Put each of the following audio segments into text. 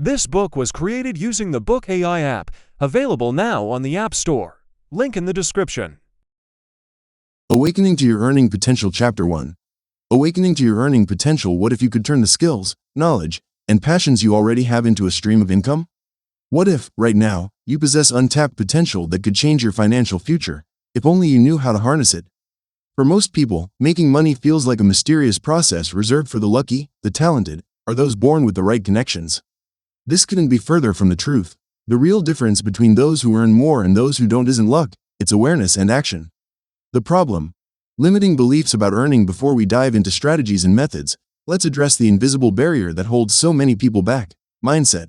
This book was created using the BookAI app, available now on the App Store. Link in the description. Awakening to Your Earning Potential Chapter 1. Awakening to your earning potential. What if you could turn the skills, knowledge, and passions you already have into a stream of income? What if, right now, you possess untapped potential that could change your financial future, if only you knew how to harness it? For most people, making money feels like a mysterious process reserved for the lucky, the talented, or those born with the right connections. This couldn't be further from the truth. The real difference between those who earn more and those who don't isn't luck, it's awareness and action. The problem: limiting beliefs about earning. Before we dive into strategies and methods, let's address the invisible barrier that holds so many people back: mindset.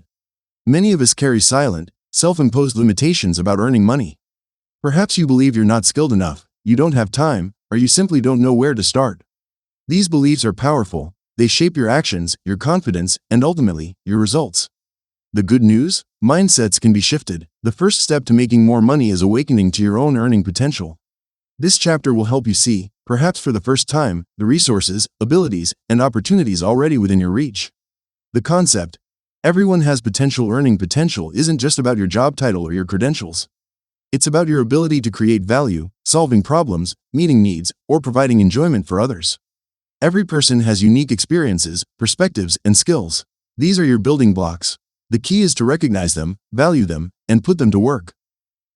Many of us carry silent, self-imposed limitations about earning money. Perhaps you believe you're not skilled enough, you don't have time, or you simply don't know where to start. These beliefs are powerful. They shape your actions, your confidence, and ultimately, your results. The good news? Mindsets can be shifted. The first step to making more money is awakening to your own earning potential. This chapter will help you see, perhaps for the first time, the resources, abilities, and opportunities already within your reach. The concept: everyone has potential. Earning potential isn't just about your job title or your credentials. It's about your ability to create value, solving problems, meeting needs, or providing enjoyment for others. Every person has unique experiences, perspectives, and skills. These are your building blocks. The key is to recognize them, value them, and put them to work.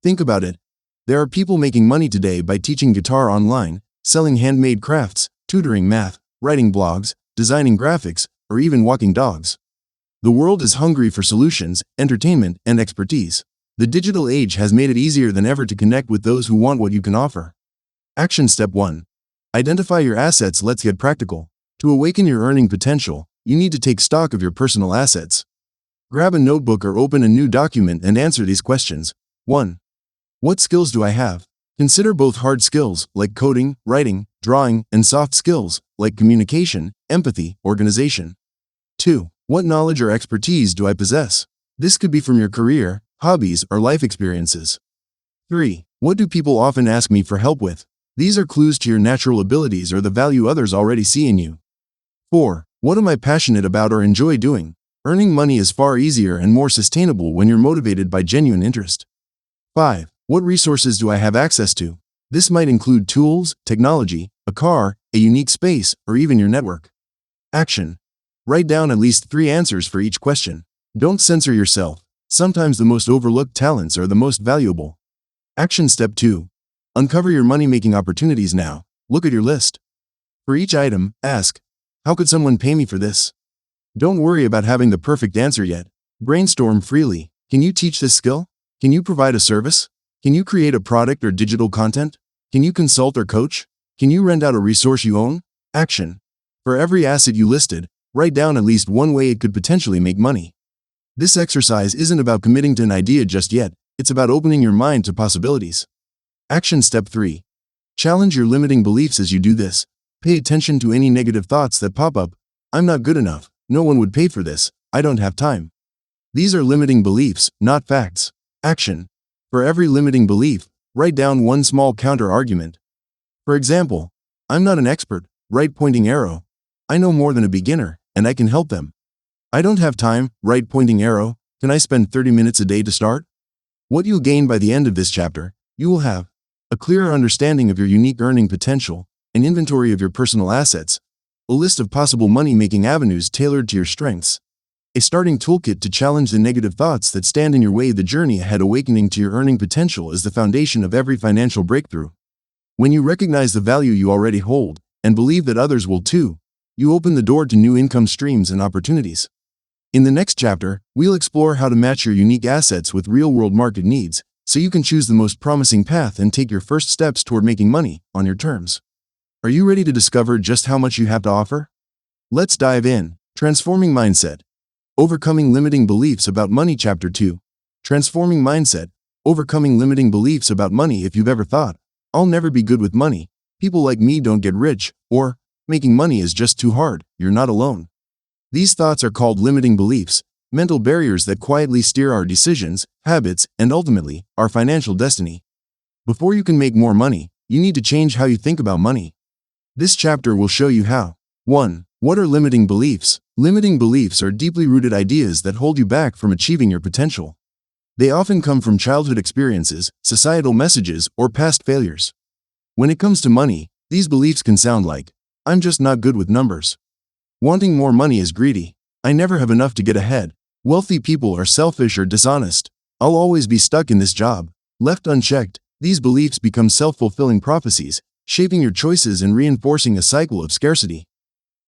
Think about it. There are people making money today by teaching guitar online, selling handmade crafts, tutoring math, writing blogs, designing graphics, or even walking dogs. The world is hungry for solutions, entertainment, and expertise. The digital age has made it easier than ever to connect with those who want what you can offer. Action Step 1. Identify your assets. Let's get practical. To awaken your earning potential, you need to take stock of your personal assets. Grab a notebook or open a new document and answer these questions. 1. What skills do I have? Consider both hard skills, like coding, writing, drawing, and soft skills, like communication, empathy, organization. 2. What knowledge or expertise do I possess? This could be from your career, hobbies, or life experiences. 3. What do people often ask me for help with? These are clues to your natural abilities or the value others already see in you. 4. What am I passionate about or enjoy doing? Earning money is far easier and more sustainable when you're motivated by genuine interest. 5. What resources do I have access to? This might include tools, technology, a car, a unique space, or even your network. Action. Write down at least 3 answers for each question. Don't censor yourself. Sometimes the most overlooked talents are the most valuable. Action Step 2. Uncover your money-making opportunities now. Look at your list. For each item, ask, how could someone pay me for this? Don't worry about having the perfect answer yet. Brainstorm freely. Can you teach this skill? Can you provide a service? Can you create a product or digital content? Can you consult or coach? Can you rent out a resource you own? Action. For every asset you listed, write down at least one way it could potentially make money. This exercise isn't about committing to an idea just yet, it's about opening your mind to possibilities. Action Step 3. Challenge your limiting beliefs. As you do this, pay attention to any negative thoughts that pop up. I'm not good enough. No one would pay for this. I don't have time. These are limiting beliefs, not facts. Action. For every limiting belief, write down one small counter-argument. For example, I'm not an expert. Right pointing arrow. I know more than a beginner, and I can help them. I don't have time. Right pointing arrow. Can I spend 30 minutes a day to start? What you'll gain by the end of this chapter: you will have a clearer understanding of your unique earning potential, an inventory of your personal assets, a list of possible money-making avenues tailored to your strengths, a starting toolkit to challenge the negative thoughts that stand in your way. The journey ahead. Awakening to your earning potential is the foundation of every financial breakthrough. When you recognize the value you already hold, and believe that others will too, you open the door to new income streams and opportunities. In the next chapter, we'll explore how to match your unique assets with real-world market needs, so you can choose the most promising path and take your first steps toward making money on your terms. Are you ready to discover just how much you have to offer? Let's dive in. Transforming Mindset. Overcoming Limiting Beliefs About Money. Chapter 2. Transforming Mindset. Overcoming limiting beliefs about money. If you've ever thought, I'll never be good with money, people like me don't get rich, or making money is just too hard, you're not alone. These thoughts are called limiting beliefs, mental barriers that quietly steer our decisions, habits, and ultimately, our financial destiny. Before you can make more money, you need to change how you think about money. This chapter will show you how. 1. What are limiting beliefs? Limiting beliefs are deeply rooted ideas that hold you back from achieving your potential. They often come from childhood experiences, societal messages, or past failures. When it comes to money, these beliefs can sound like, "I'm just not good with numbers." "Wanting more money is greedy." "I never have enough to get ahead." "Wealthy people are selfish or dishonest." "I'll always be stuck in this job." Left unchecked, these beliefs become self-fulfilling prophecies, shaping your choices and reinforcing a cycle of scarcity.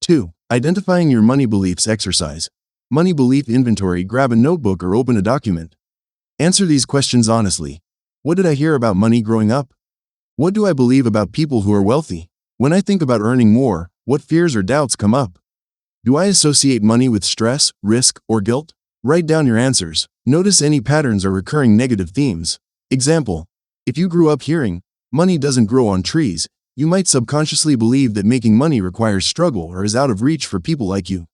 2. Identifying your money beliefs exercise. Money belief inventory. Grab a notebook or open a document. Answer these questions honestly. What did I hear about money growing up? What do I believe about people who are wealthy? When I think about earning more, what fears or doubts come up? Do I associate money with stress, risk, or guilt? Write down your answers. Notice any patterns or recurring negative themes. Example: if you grew up hearing, "Money doesn't grow on trees," you might subconsciously believe that making money requires struggle or is out of reach for people like you.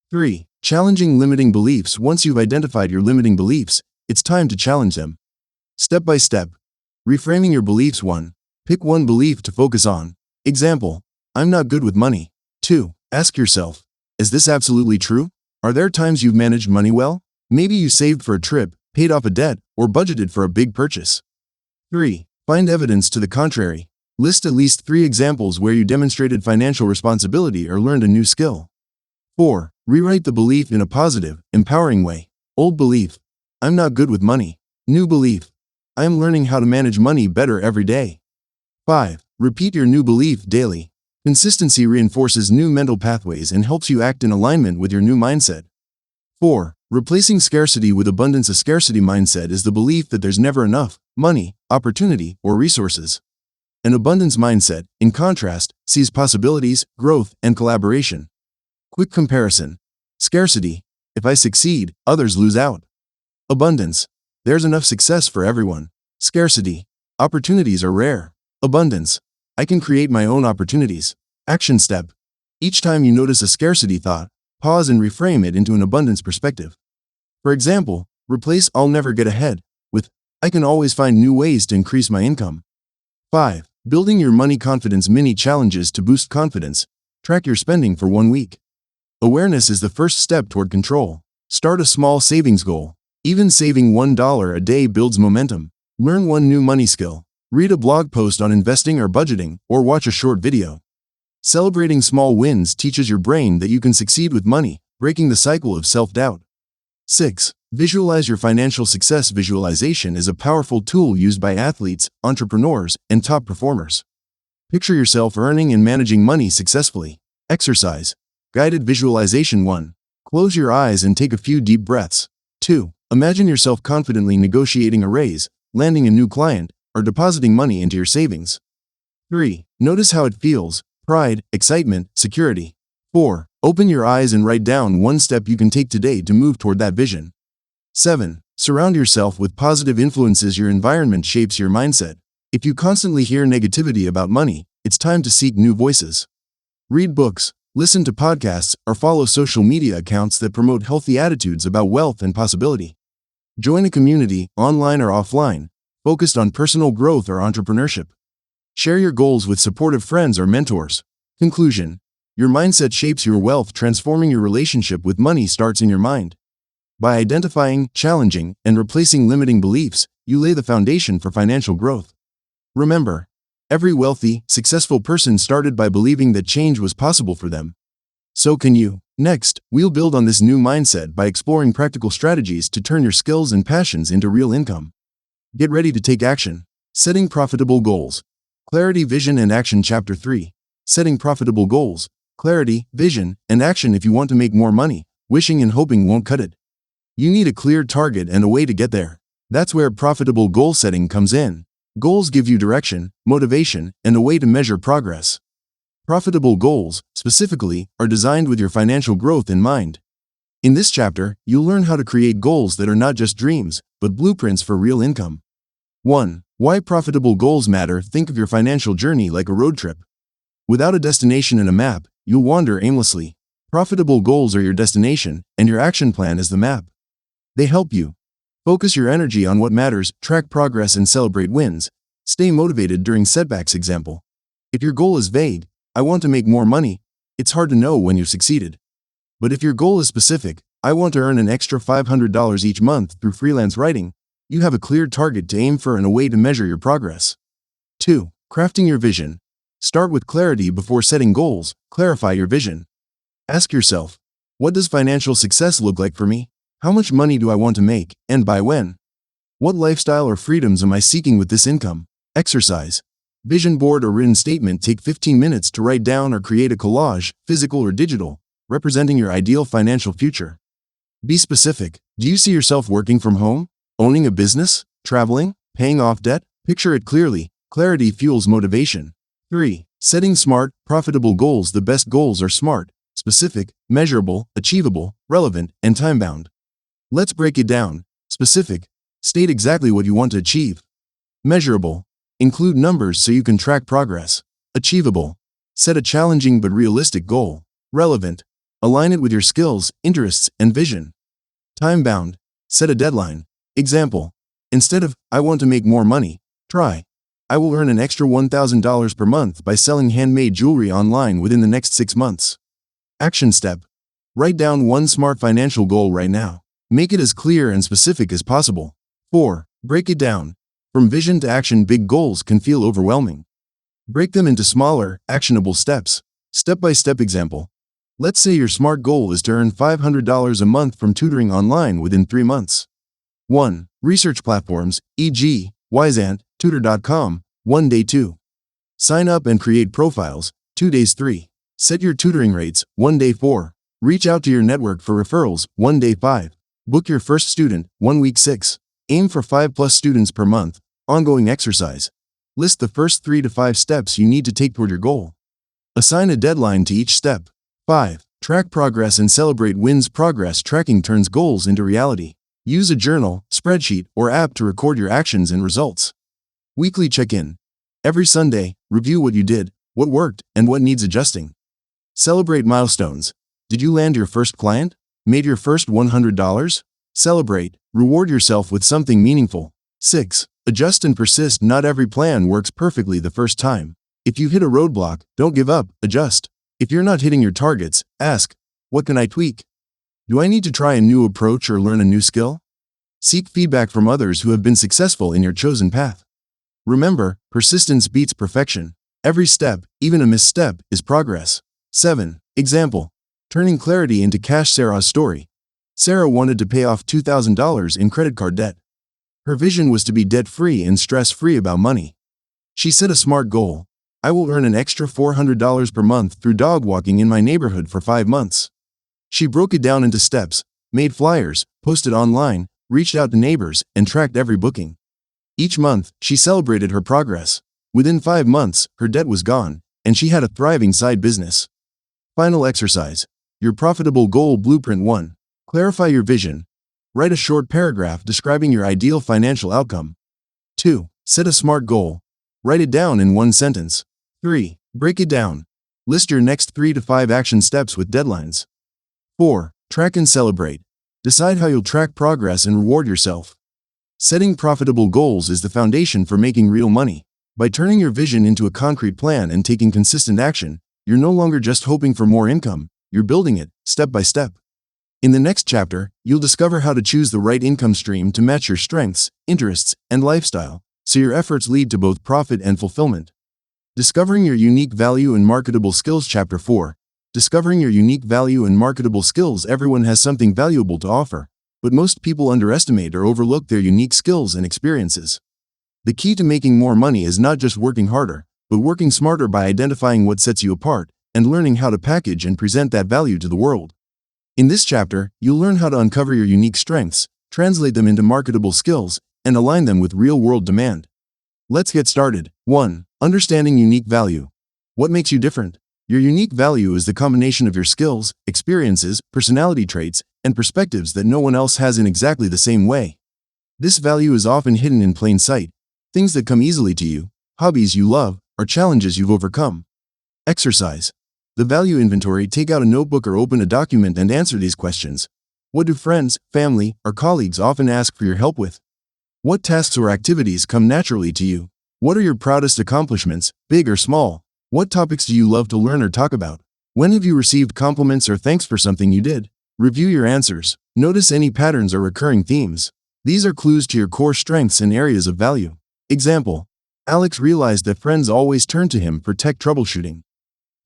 3. Challenging limiting beliefs. Once you've identified your limiting beliefs, it's time to challenge them. Step by step. Reframing your beliefs. 1. Pick one belief to focus on. Example: "I'm not good with money." 2. Ask yourself, is this absolutely true? Are there times you've managed money well? Maybe you saved for a trip, paid off a debt, or budgeted for a big purchase. 3. Find evidence to the contrary. List at least 3 examples where you demonstrated financial responsibility or learned a new skill. 4. Rewrite the belief in a positive, empowering way. Old belief: "I'm not good with money." New belief: "I am learning how to manage money better every day." 5. Repeat your new belief daily. Consistency reinforces new mental pathways and helps you act in alignment with your new mindset. 4. Replacing scarcity with abundance. A scarcity mindset is the belief that there's never enough money, opportunity, or resources. An abundance mindset, in contrast, sees possibilities, growth, and collaboration. Quick comparison. Scarcity: if I succeed, others lose out. Abundance: there's enough success for everyone. Scarcity: opportunities are rare. Abundance: I can create my own opportunities. Action step. Each time you notice a scarcity thought, pause and reframe it into an abundance perspective. For example, replace "I'll never get ahead" with "I can always find new ways to increase my income." 5. Building your money confidence. Mini challenges to boost confidence. Track your spending for 1 week. Awareness is the first step toward control. Start a small savings goal. Even saving $1 a day builds momentum. Learn one new money skill. Read a blog post on investing or budgeting, or watch a short video. Celebrating small wins teaches your brain that you can succeed with money, breaking the cycle of self-doubt. 6. Visualize your financial success. Visualization is a powerful tool used by athletes, entrepreneurs, and top performers. Picture yourself earning and managing money successfully. Exercise. Guided visualization. 1. Close your eyes and take a few deep breaths. 2. Imagine yourself confidently negotiating a raise, landing a new client, or depositing money into your savings. 3. Notice how it feels: pride, excitement, security. 4. Open your eyes and write down one step you can take today to move toward that vision. 7. Surround yourself with positive influences. Your environment shapes your mindset. If you constantly hear negativity about money, it's time to seek new voices. Read books, listen to podcasts, or follow social media accounts that promote healthy attitudes about wealth and possibility. Join a community, online or offline, focused on personal growth or entrepreneurship. Share your goals with supportive friends or mentors. Conclusion: your mindset shapes your wealth. Transforming your relationship with money starts in your mind. By identifying, challenging, and replacing limiting beliefs, you lay the foundation for financial growth. Remember, every wealthy, successful person started by believing that change was possible for them. So can you. Next, we'll build on this new mindset by exploring practical strategies to turn your skills and passions into real income. Get ready to take action. Setting profitable goals. Clarity, vision, and action. Chapter 3. Setting profitable goals. Clarity, vision, and action. If you want to make more money, wishing and hoping won't cut it. You need a clear target and a way to get there. That's where profitable goal setting comes in. Goals give you direction, motivation, and a way to measure progress. Profitable goals, specifically, are designed with your financial growth in mind. In this chapter, you'll learn how to create goals that are not just dreams, but blueprints for real income. 1. Why profitable goals matter. Think of your financial journey like a road trip. Without a destination and a map, you'll wander aimlessly. Profitable goals are your destination, and your action plan is the map. They help you focus your energy on what matters, track progress, and celebrate wins. Stay motivated during setbacks. Example: if your goal is vague, "I want to make more money," it's hard to know when you've succeeded. But if your goal is specific, I want to earn an extra $500 each month through freelance writing, you have a clear target to aim for and a way to measure your progress. 2. Crafting your vision. Start with clarity before setting goals. Clarify your vision. Ask yourself, what does financial success look like for me? How much money do I want to make, and by when? What lifestyle or freedoms am I seeking with this income? Exercise. Vision board or written statement. Take 15 minutes to write down or create a collage, physical or digital, representing your ideal financial future. Be specific. Do you see yourself working from home, owning a business, traveling, paying off debt? Picture it clearly. Clarity fuels motivation. 3. Setting smart, profitable goals. The best goals are smart, specific, measurable, achievable, relevant, and time-bound. Let's break it down. Specific. State exactly what you want to achieve. Measurable. Include numbers so you can track progress. Achievable. Set a challenging but realistic goal. Relevant. Align it with your skills, interests, and vision. Time-bound. Set a deadline. Example. Instead of, I want to make more money, try, I will earn an extra $1,000 per month by selling handmade jewelry online within the next 6 months. Action step. Write down one smart financial goal right now. Make it as clear and specific as possible. 4. Break it down. From vision to action. Big goals can feel overwhelming. Break them into smaller, actionable steps. Step-by-step example. Let's say your SMART goal is to earn $500 a month from tutoring online within 3 months. 1. Research platforms, e.g., Wyzant, Tutor.com, 1 day 2. Sign up and create profiles, 2 days 3. Set your tutoring rates, 1 day 4. Reach out to your network for referrals, 1 day 5. Book your first student, 1 week 6. Aim for 5+ students per month. Ongoing exercise. List the first 3 to 5 steps you need to take toward your goal. Assign a deadline to each step. 5. Track progress and celebrate wins. Progress tracking turns goals into reality. Use a journal, spreadsheet, or app to record your actions and results. Weekly check-in. Every Sunday, review what you did, what worked, and what needs adjusting. Celebrate milestones. Did you land your first client? Made your first $100? Celebrate. Reward yourself with something meaningful. 6. Adjust and persist. Not every plan works perfectly the first time. If you hit a roadblock, don't give up, adjust. If you're not hitting your targets, ask, what can I tweak? Do I need to try a new approach or learn a new skill? Seek feedback from others who have been successful in your chosen path. Remember, persistence beats perfection. Every step, even a misstep, is progress. 7. Example. Turning clarity into cash. Sarah's story. Sarah wanted to pay off $2,000 in credit card debt. Her vision was to be debt-free and stress-free about money. She set a SMART goal. I will earn an extra $400 per month through dog walking in my neighborhood for 5 months. She broke it down into steps, made flyers, posted online, reached out to neighbors, and tracked every booking. Each month, she celebrated her progress. Within 5 months, her debt was gone, and she had a thriving side business. Final exercise. Your profitable goal blueprint. 1. Clarify your vision. Write a short paragraph describing your ideal financial outcome. 2. Set a SMART goal. Write it down in 1 sentence. 3. Break it down. List your next 3 to 5 action steps with deadlines. 4. Track and celebrate. Decide how you'll track progress and reward yourself. Setting profitable goals is the foundation for making real money. By turning your vision into a concrete plan and taking consistent action, you're no longer just hoping for more income, you're building it, step by step. In the next chapter, you'll discover how to choose the right income stream to match your strengths, interests, and lifestyle, so your efforts lead to both profit and fulfillment. Discovering your unique value and marketable skills. Chapter 4. Discovering your unique value and marketable skills. Everyone has something valuable to offer, but most people underestimate or overlook their unique skills and experiences. The key to making more money is not just working harder, but working smarter by identifying what sets you apart and learning how to package and present that value to the world. In this chapter, you'll learn how to uncover your unique strengths, translate them into marketable skills, and align them with real-world demand. Let's get started. 1. Understanding unique value. What makes you different? Your unique value is the combination of your skills, experiences, personality traits, and perspectives that no one else has in exactly the same way. This value is often hidden in plain sight, things that come easily to you, hobbies you love, or challenges you've overcome. Exercise. The value inventory. Take out a notebook or open a document and answer these questions. What do friends, family, or colleagues often ask for your help with? What tasks or activities come naturally to you? What are your proudest accomplishments, big or small? What topics do you love to learn or talk about? When have you received compliments or thanks for something you did? Review your answers. Notice any patterns or recurring themes. These are clues to your core strengths and areas of value. Example: Alex realized that friends always turned to him for tech troubleshooting.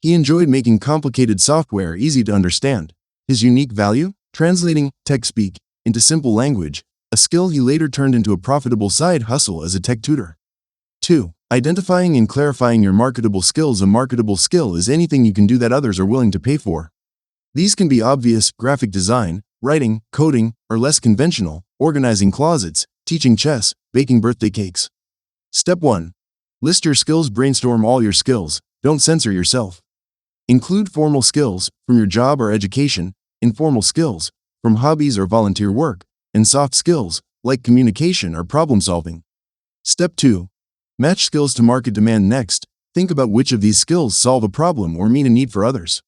He enjoyed making complicated software easy to understand. His unique value? Translating tech speak into simple language, a skill he later turned into a profitable side hustle as a tech tutor. 2. Identifying and clarifying your marketable skills. A marketable skill is anything you can do that others are willing to pay for. These can be obvious: graphic design, writing, coding, or less conventional: organizing closets, teaching chess, baking birthday cakes. Step 1. List your skills. Brainstorm all your skills. Don't censor yourself. Include formal skills, from your job or education, informal skills, from hobbies or volunteer work, and soft skills, like communication or problem solving. Step 2. Match skills to market demand. Next, think about which of these skills solve a problem or meet a need for others.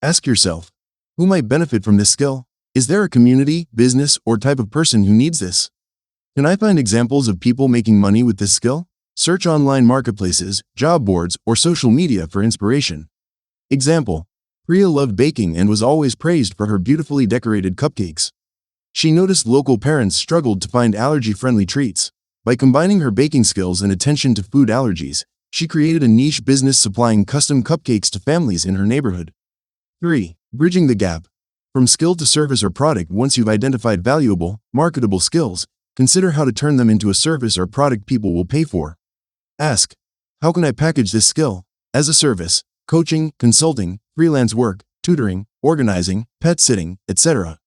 Ask yourself, who might benefit from this skill? Is there a community, business, or type of person who needs this? Can I find examples of people making money with this skill? Search online marketplaces, job boards, or social media for inspiration. Example: Priya loved baking and was always praised for her beautifully decorated cupcakes. She noticed local parents struggled to find allergy-friendly treats. By combining her baking skills and attention to food allergies, she created a niche business supplying custom cupcakes to families in her neighborhood. 3. Bridging the gap. From skill to service or product. Once you've identified valuable, marketable skills, consider how to turn them into a service or product people will pay for. Ask, how can I package this skill? As a service: coaching, consulting, freelance work, tutoring, organizing, pet sitting, etc.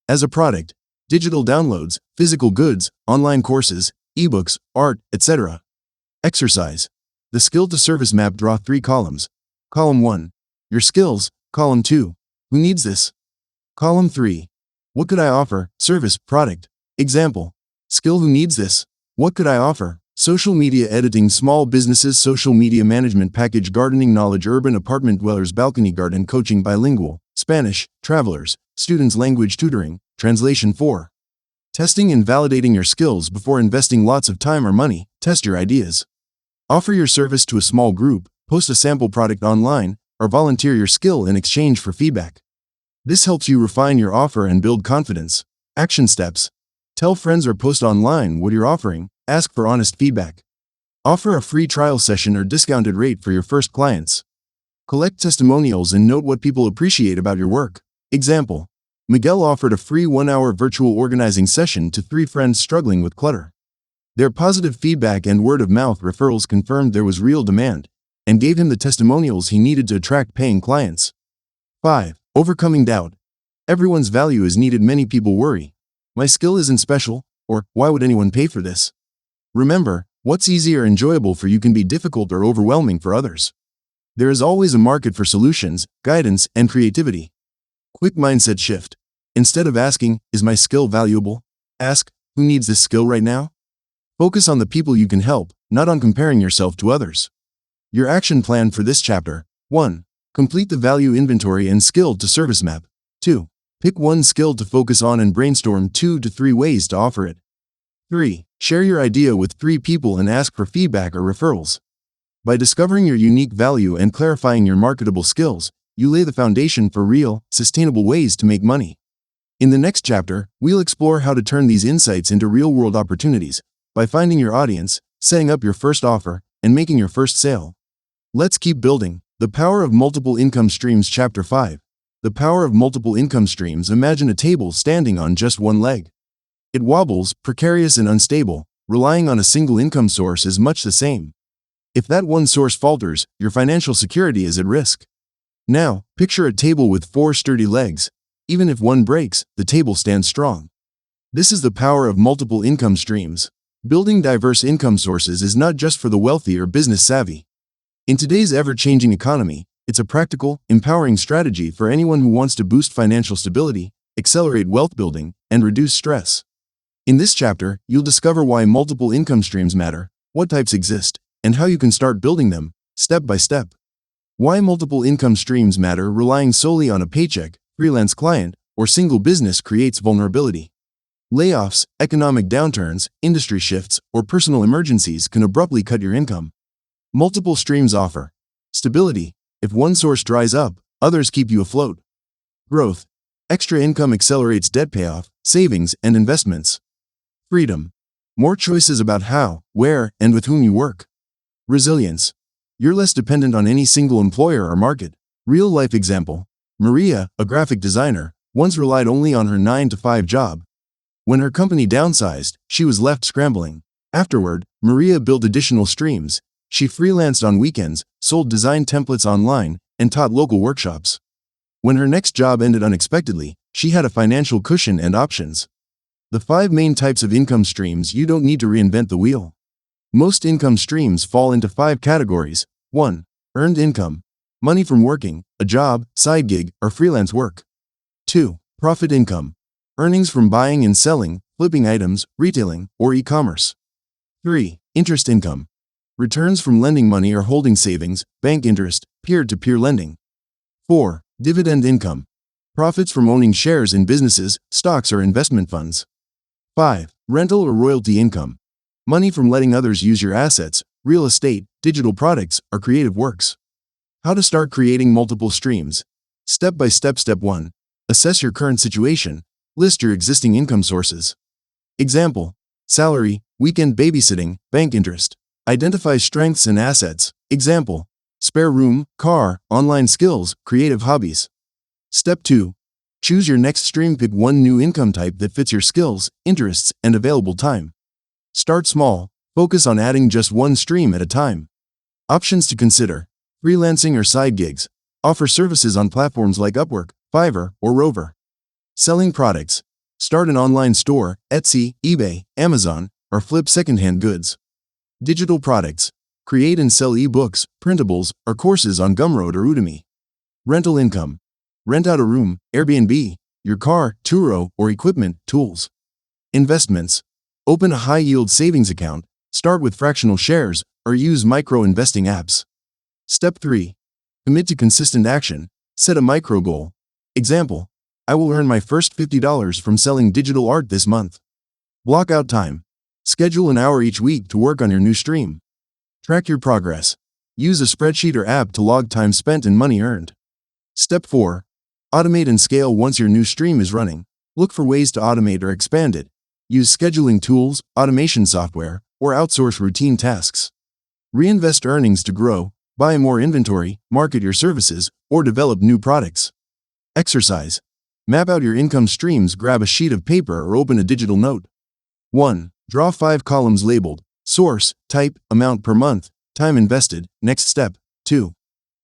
As a product: digital downloads, physical goods, online courses, ebooks, art, etc. Exercise: the skill to service map. Draw 3 columns. Column 1, your skills. Column 2, who needs this? Column 3, what could I offer? Service, product. Example: skill: who needs this? What could I offer? Social media editing, small businesses, social media management package, gardening knowledge, urban apartment dwellers, balcony garden, coaching, bilingual, Spanish, travelers, students, language tutoring, translation. 4. Testing and validating your skills. Before investing lots of time or money, test your ideas. Offer your service to a small group, post a sample product online, or volunteer your skill in exchange for feedback. This helps you refine your offer and build confidence. Action steps: tell friends or post online what you're offering. Ask for honest feedback. Offer a free trial session or discounted rate for your first clients. Collect testimonials and note what people appreciate about your work. Example: Miguel offered a free 1-hour virtual organizing session to 3 friends struggling with clutter. Their positive feedback and word-of-mouth referrals confirmed there was real demand, and gave him the testimonials he needed to attract paying clients. 5. Overcoming doubt. Everyone's value is needed. Many people worry, my skill isn't special, or why would anyone pay for this? Remember, what's easy or enjoyable for you can be difficult or overwhelming for others. There is always a market for solutions, guidance, and creativity. Quick mindset shift. Instead of asking, is my skill valuable? Ask, who needs this skill right now? Focus on the people you can help, not on comparing yourself to others. Your action plan for this chapter: 1. Complete the value inventory and skill to service map. 2. Pick one skill to focus on and brainstorm 2 to 3 ways to offer it. 3. Share your idea with 3 people and ask for feedback or referrals. By discovering your unique value and clarifying your marketable skills, you lay the foundation for real, sustainable ways to make money. In the next chapter, we'll explore how to turn these insights into real-world opportunities by finding your audience, setting up your first offer, and making your first sale. Let's keep building. The power of multiple income streams. Chapter 5. The power of multiple income streams. Imagine a table standing on just one leg. It wobbles, precarious and unstable. Relying on a single income source is much the same. If that one source falters, your financial security is at risk. Now, picture a table with 4 sturdy legs. Even if one breaks, the table stands strong. This is the power of multiple income streams. Building diverse income sources is not just for the wealthy or business savvy. In today's ever-changing economy, it's a practical, empowering strategy for anyone who wants to boost financial stability, accelerate wealth building, and reduce stress. In this chapter, you'll discover why multiple income streams matter, what types exist, and how you can start building them, step by step. Why multiple income streams matter. Relying solely on a paycheck, freelance client, or single business creates vulnerability. Layoffs, economic downturns, industry shifts, or personal emergencies can abruptly cut your income. Multiple streams offer stability. If one source dries up, Others keep you afloat. Growth. Extra income accelerates debt payoff, savings, and investments. Freedom. More choices about how, where, and with whom you work. Resilience. You're less dependent on any single employer or market. Real-life example. Maria, a graphic designer, once relied only on her 9-to-5 job. When her company downsized, she was left scrambling. Afterward, Maria built additional streams. She freelanced on weekends, sold design templates online, and taught local workshops. When her next job ended unexpectedly, she had a financial cushion and options. The 5 main types of income streams. You don't need to reinvent the wheel. Most income streams fall into 5 categories. 1. Earned income. Money from working, a job, side gig, or freelance work. 2. Profit income. Earnings from buying and selling, flipping items, retailing, or e-commerce. 3. Interest income. Returns from lending money or holding savings, bank interest, peer-to-peer lending. 4. Dividend income. Profits from owning shares in businesses, stocks, or investment funds. 5. Rental or royalty income. Money from letting others use your assets, real estate, digital products, or creative works. How to start creating multiple streams. Step by step. Step 1. Assess your current situation. List your existing income sources. Example: salary, weekend babysitting, bank interest. Identify strengths and assets. Example: spare room, car, online skills, creative hobbies. Step 2. Choose your next stream. Pick one new income type that fits your skills, interests, and available time. Start small. Focus on adding just one stream at a time. Options to consider: freelancing or side gigs. Offer services on platforms like Upwork, Fiverr, or Rover. Selling products. Start an online store, Etsy, eBay, Amazon, or flip secondhand goods. Digital products. Create and sell e-books, printables, or courses on Gumroad or Udemy. Rental income. Rent out a room, Airbnb, your car, Turo, or equipment, tools. Investments. Open a high-yield savings account, start with fractional shares, or use micro-investing apps. Step 3. Commit to consistent action. Set a micro goal. Example: I will earn my first $50 from selling digital art this month. Block out time. Schedule an hour each week to work on your new stream. Track your progress. Use a spreadsheet or app to log time spent and money earned. Step 4. Automate and scale. Once your new stream is running, look for ways to automate or expand it. Use scheduling tools, automation software, or outsource routine tasks. Reinvest earnings to grow, buy more inventory, market your services, or develop new products. Exercise. Map out your income streams. Grab a sheet of paper or open a digital note. 1. Draw 5 columns labeled source, type, amount per month, time invested. Next step. 2.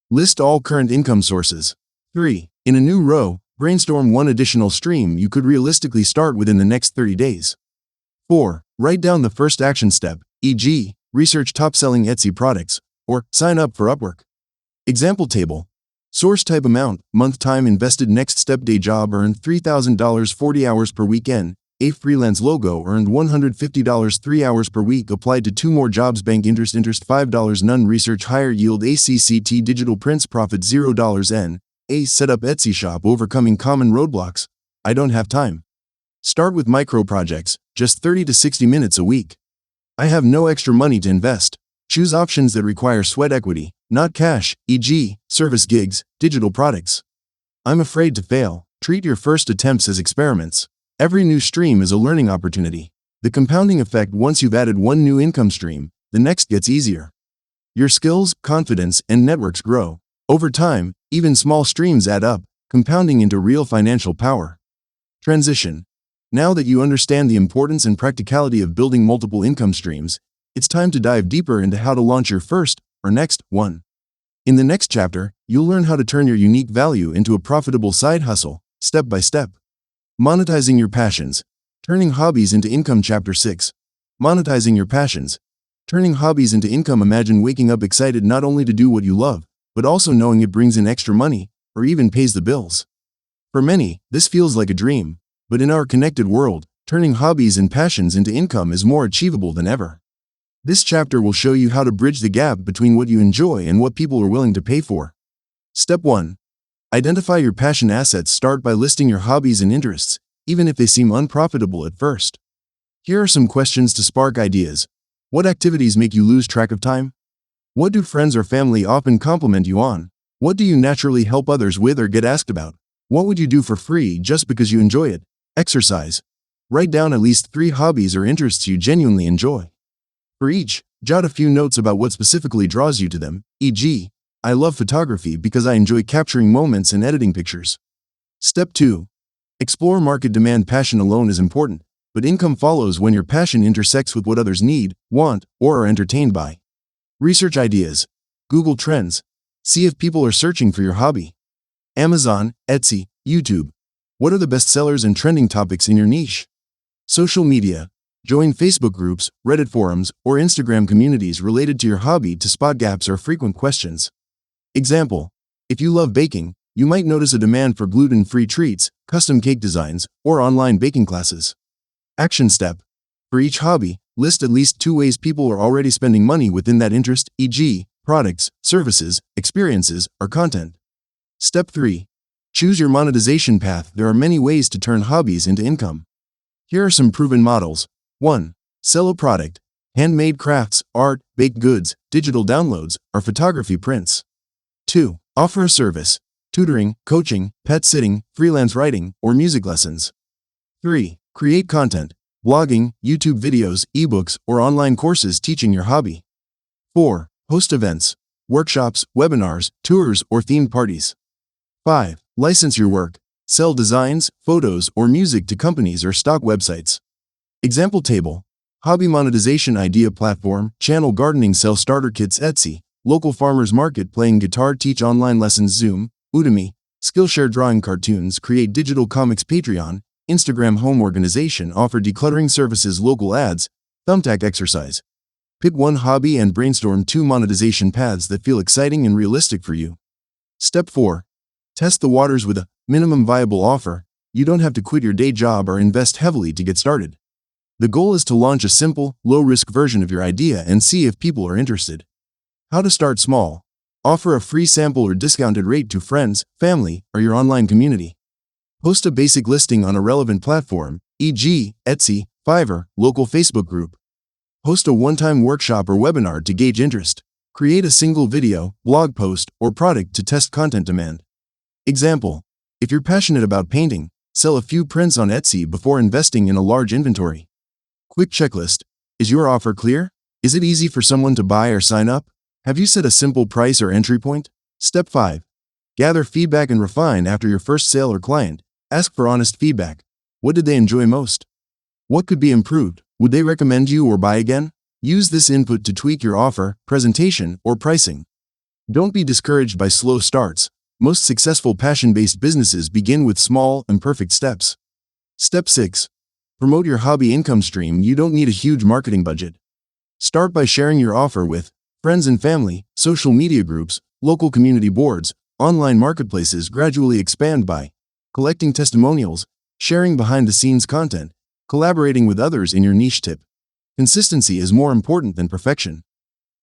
List all current income sources. 3. In a new row, brainstorm one additional stream you could realistically start within the next 30 days. 4. Write down the first action step, e.g., research top-selling Etsy products, or sign up for Upwork. Example table. Source type amount, month time invested. Next step: day job earned $3,000 40 hours per weekend. A freelance logo earned $150 3 hours per week. Applied to 2 more jobs. Bank interest $5. None. Research higher yield ACCT digital prints profit $0. N. A. Set up Etsy shop. Overcoming common roadblocks. I don't have time. Start with micro projects, just 30 to 60 minutes a week. I have no extra money to invest. Choose options that require sweat equity, not cash, e.g., service gigs, digital products. I'm afraid to fail. Treat your first attempts as experiments. Every new stream is a learning opportunity. The compounding effect: once you've added one new income stream, the next gets easier. Your skills, confidence, and networks grow. Over time, even small streams add up, compounding into real financial power. Transition. Now that you understand the importance and practicality of building multiple income streams, it's time to dive deeper into how to launch your first, or next, one. In the next chapter, you'll learn how to turn your unique value into a profitable side hustle, step by step. Monetizing your passions. Turning hobbies into income. Chapter 6. Monetizing your passions. Turning hobbies into income. Imagine waking up excited not only to do what you love, but also knowing it brings in extra money, or even pays the bills. For many, this feels like a dream, but in our connected world, turning hobbies and passions into income is more achievable than ever. This chapter will show you how to bridge the gap between what you enjoy and what people are willing to pay for. Step 1. Identify your passion assets. Start by listing your hobbies and interests, even if they seem unprofitable at first. Here are some questions to spark ideas. What activities make you lose track of time? What do friends or family often compliment you on? What do you naturally help others with or get asked about? What would you do for free just because you enjoy it? Exercise. Write down at least 3 hobbies or interests you genuinely enjoy. For each, jot a few notes about what specifically draws you to them, e.g., I love photography because I enjoy capturing moments and editing pictures. Step 2. Explore market demand. Passion alone is important, but income follows when your passion intersects with what others need, want, or are entertained by. Research ideas. Google Trends. See if people are searching for your hobby. Amazon, Etsy, YouTube. What are the best sellers and trending topics in your niche? Social media. Join Facebook groups, Reddit forums, or Instagram communities related to your hobby to spot gaps or frequent questions. Example: if you love baking, you might notice a demand for gluten-free treats, custom cake designs, or online baking classes. Action step. For each hobby, list at least 2 ways people are already spending money within that interest, e.g., products, services, experiences, or content. Step 3. Choose your monetization path. There are many ways to turn hobbies into income. Here are some proven models. 1. Sell a product. Handmade crafts, art, baked goods, digital downloads, or photography prints. 2. Offer a service. Tutoring, coaching, pet sitting, freelance writing, or music lessons. 3. Create content. Blogging, YouTube videos, ebooks, or online courses teaching your hobby. 4. Host events. Workshops, webinars, tours, or themed parties. 5. License your work. Sell designs, photos, or music to companies or stock websites. Example table. Hobby monetization idea platform, channel gardening, sell starter kits, Etsy, local farmers market, playing guitar, teach online lessons, Zoom, Udemy, Skillshare, drawing cartoons, create digital comics, Patreon, Instagram, home organization, offer decluttering services, local ads, thumbtack. Exercise. Pick one hobby and brainstorm 2 monetization paths that feel exciting and realistic for you. Step 4. Test the waters with a minimum viable offer. You don't have to quit your day job or invest heavily to get started. The goal is to launch a simple, low-risk version of your idea and see if people are interested. How to start small. Offer a free sample or discounted rate to friends, family, or your online community. Post a basic listing on a relevant platform, e.g., Etsy, Fiverr, local Facebook group. Host a one-time workshop or webinar to gauge interest. Create a single video, blog post, or product to test content demand. Example: if you're passionate about painting, sell a few prints on Etsy before investing in a large inventory. Quick checklist. Is your offer clear? Is it easy for someone to buy or sign up? Have you set a simple price or entry point? Step 5. Gather feedback and refine. After your first sale or client, ask for honest feedback. What did they enjoy most? What could be improved? Would they recommend you or buy again? Use this input to tweak your offer, presentation, or pricing. Don't be discouraged by slow starts. Most successful passion-based businesses begin with small, imperfect steps. Step 6. Promote your hobby income stream. You don't need a huge marketing budget. Start by sharing your offer with friends and family, social media groups, local community boards, online marketplaces. Gradually expand by collecting testimonials, sharing behind-the-scenes content, collaborating with others in your niche. Tip: consistency is more important than perfection.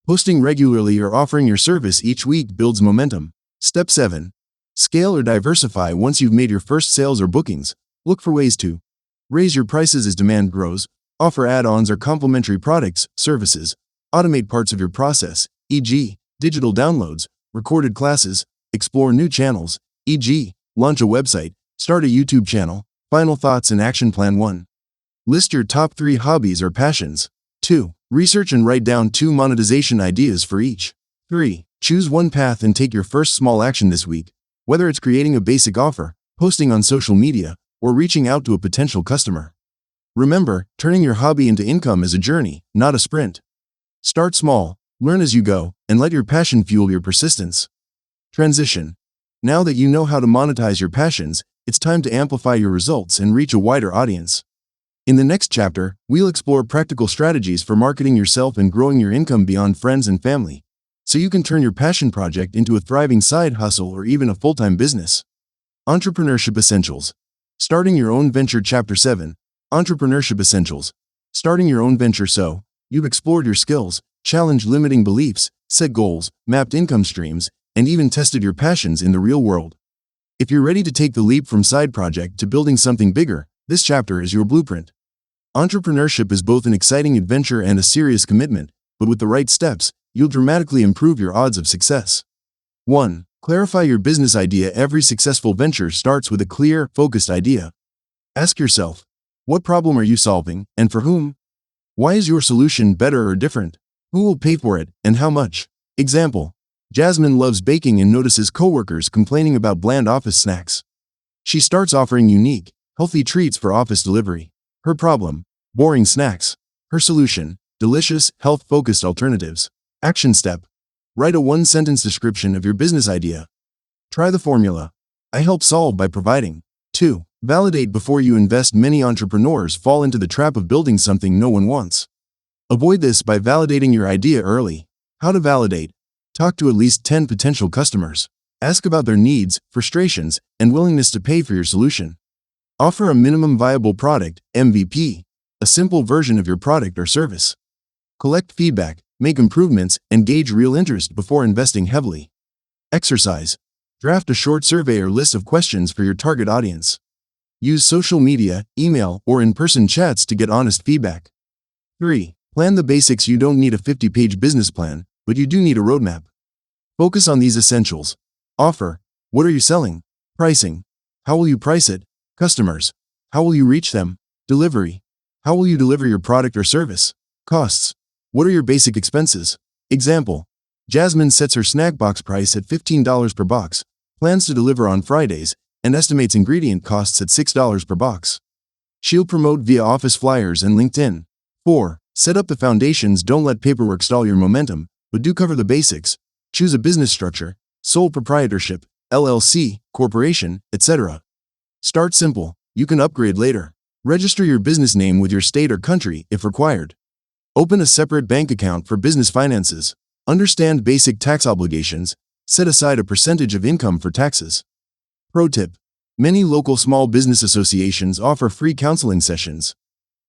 Posting regularly or offering your service each week builds momentum. Step 7. Scale or diversify. Once you've made your first sales or bookings, look for ways to raise your prices as demand grows, offer add-ons or complementary products, services, automate parts of your process, e.g., digital downloads, recorded classes, explore new channels, e.g., launch a website, start a YouTube channel. Final thoughts and action plan. 1. List your top 3 hobbies or passions. 2. Research and write down 2 monetization ideas for each. 3. Choose one path and take your first small action this week, whether it's creating a basic offer, posting on social media, or reaching out to a potential customer. Remember, turning your hobby into income is a journey, not a sprint. Start small, learn as you go, and let your passion fuel your persistence. Transition. Now that you know how to monetize your passions, it's time to amplify your results and reach a wider audience. In the next chapter, we'll explore practical strategies for marketing yourself and growing your income beyond friends and family, so you can turn your passion project into a thriving side hustle or even a full-time business. Entrepreneurship Essentials. Starting your own venture. Chapter 7. Entrepreneurship Essentials. Starting your own venture. So, you've explored your skills, challenged limiting beliefs, set goals, mapped income streams, and even tested your passions in the real world. If you're ready to take the leap from side project to building something bigger, this chapter is your blueprint. Entrepreneurship is both an exciting adventure and a serious commitment, but with the right steps, you'll dramatically improve your odds of success. 1. Clarify your business idea. Every successful venture starts with a clear, focused idea. Ask yourself, what problem are you solving, and for whom? Why is your solution better or different? Who will pay for it, and how much? Example: Jasmine loves baking and notices coworkers complaining about bland office snacks. She starts offering unique, healthy treats for office delivery. Her problem: boring snacks. Her solution: delicious, health-focused alternatives. Action step: write a one-sentence description of your business idea. Try the formula. I help solve by providing. 2. Validate before you invest. Many entrepreneurs fall into the trap of building something no one wants. Avoid this by validating your idea early. How to validate? Talk to at least 10 potential customers. Ask about their needs, frustrations, and willingness to pay for your solution. Offer a minimum viable product, MVP, a simple version of your product or service. Collect feedback, make improvements, and gauge real interest before investing heavily. Exercise. Draft a short survey or list of questions for your target audience. Use social media, email, or in-person chats to get honest feedback. 3. Plan the basics. You don't need a 50-page business plan, but you do need a roadmap. Focus on these essentials. Offer. What are you selling? Pricing. How will you price it? Customers. How will you reach them? Delivery. How will you deliver your product or service? Costs. What are your basic expenses? Example: Jasmine sets her snack box price at $15 per box, plans to deliver on Fridays, and estimates ingredient costs at $6 per box. She'll promote via office flyers and LinkedIn. 4. Set up the foundations. Don't let paperwork stall your momentum, but do cover the basics. Choose a business structure: sole proprietorship, LLC, corporation, etc. Start simple. You can upgrade later. Register your business name with your state or country if required. Open a separate bank account for business finances. Understand basic tax obligations. Set aside a percentage of income for taxes. Pro tip: many local small business associations offer free counseling sessions.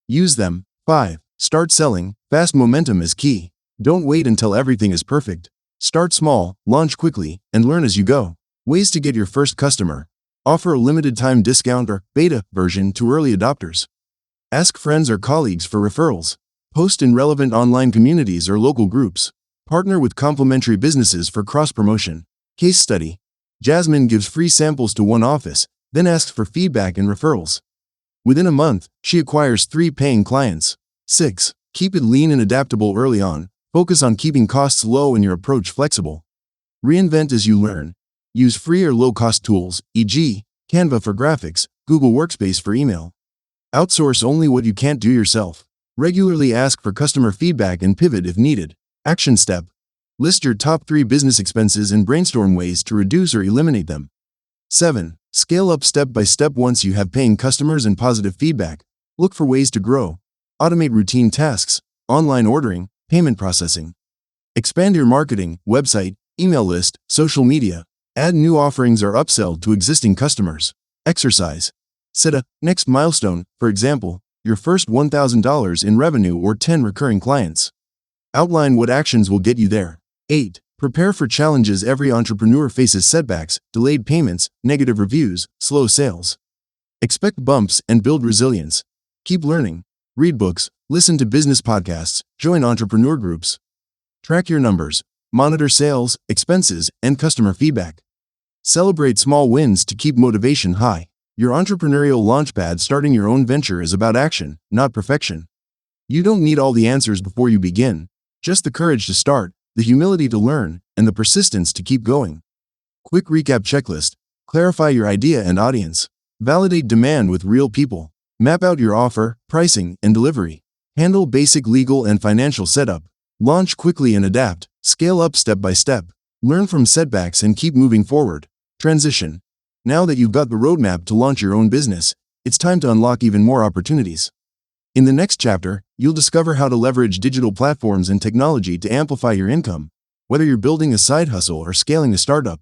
Use them. 5. Start selling. Fast momentum is key. Don't wait until everything is perfect. Start small, launch quickly, and learn as you go. Ways to get your first customer. Offer a limited time discount or beta version to early adopters. Ask friends or colleagues for referrals. Post in relevant online communities or local groups. Partner with complementary businesses for cross-promotion. Case study: Jasmine gives free samples to one office, then asks for feedback and referrals. Within a month, she acquires 3 paying clients. 6. Keep it lean and adaptable early on. Focus on keeping costs low and your approach flexible. Reinvent as you learn. Use free or low-cost tools, e.g., Canva for graphics, Google Workspace for email. Outsource only what you can't do yourself. Regularly ask for customer feedback and pivot if needed. Action step: list your top 3 business expenses and brainstorm ways to reduce or eliminate them. 7. Scale up step by step. Once you have paying customers and positive feedback, look for ways to grow. Automate routine tasks, online ordering, payment processing. Expand your marketing, website, email list, social media. Add new offerings or upsell to existing customers. Exercise. Set a next milestone, for example, your first $1,000 in revenue or 10 recurring clients. Outline what actions will get you there. 8. Prepare for challenges. Every entrepreneur faces setbacks, delayed payments, negative reviews, slow sales. Expect bumps and build resilience. Keep learning. Read books, listen to business podcasts, join entrepreneur groups. Track your numbers. Monitor sales, expenses, and customer feedback. Celebrate small wins to keep motivation high. Your entrepreneurial launchpad. Starting your own venture is about action, not perfection. You don't need all the answers before you begin. Just the courage to start, the humility to learn, and the persistence to keep going. Quick recap checklist. Clarify your idea and audience. Validate demand with real people. Map out your offer, pricing, and delivery. Handle basic legal and financial setup. Launch quickly and adapt. Scale up step by step. Learn from setbacks and keep moving forward. Transition. Now that you've got the roadmap to launch your own business, it's time to unlock even more opportunities. In the next chapter, you'll discover how to leverage digital platforms and technology to amplify your income, whether you're building a side hustle or scaling a startup.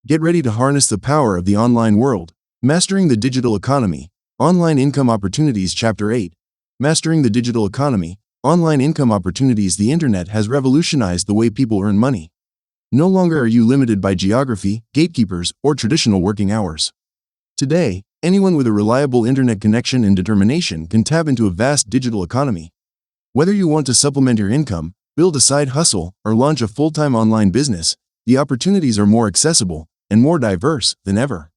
Get ready to harness the power of the online world. Mastering the digital economy. Online income opportunities. Chapter 8. Mastering the digital economy. Online income opportunities. The internet has revolutionized the way people earn money. No longer are you limited by geography, gatekeepers, or traditional working hours. Today, anyone with a reliable internet connection and determination can tap into a vast digital economy. Whether you want to supplement your income, build a side hustle, or launch a full-time online business, The opportunities are more accessible and more diverse than ever.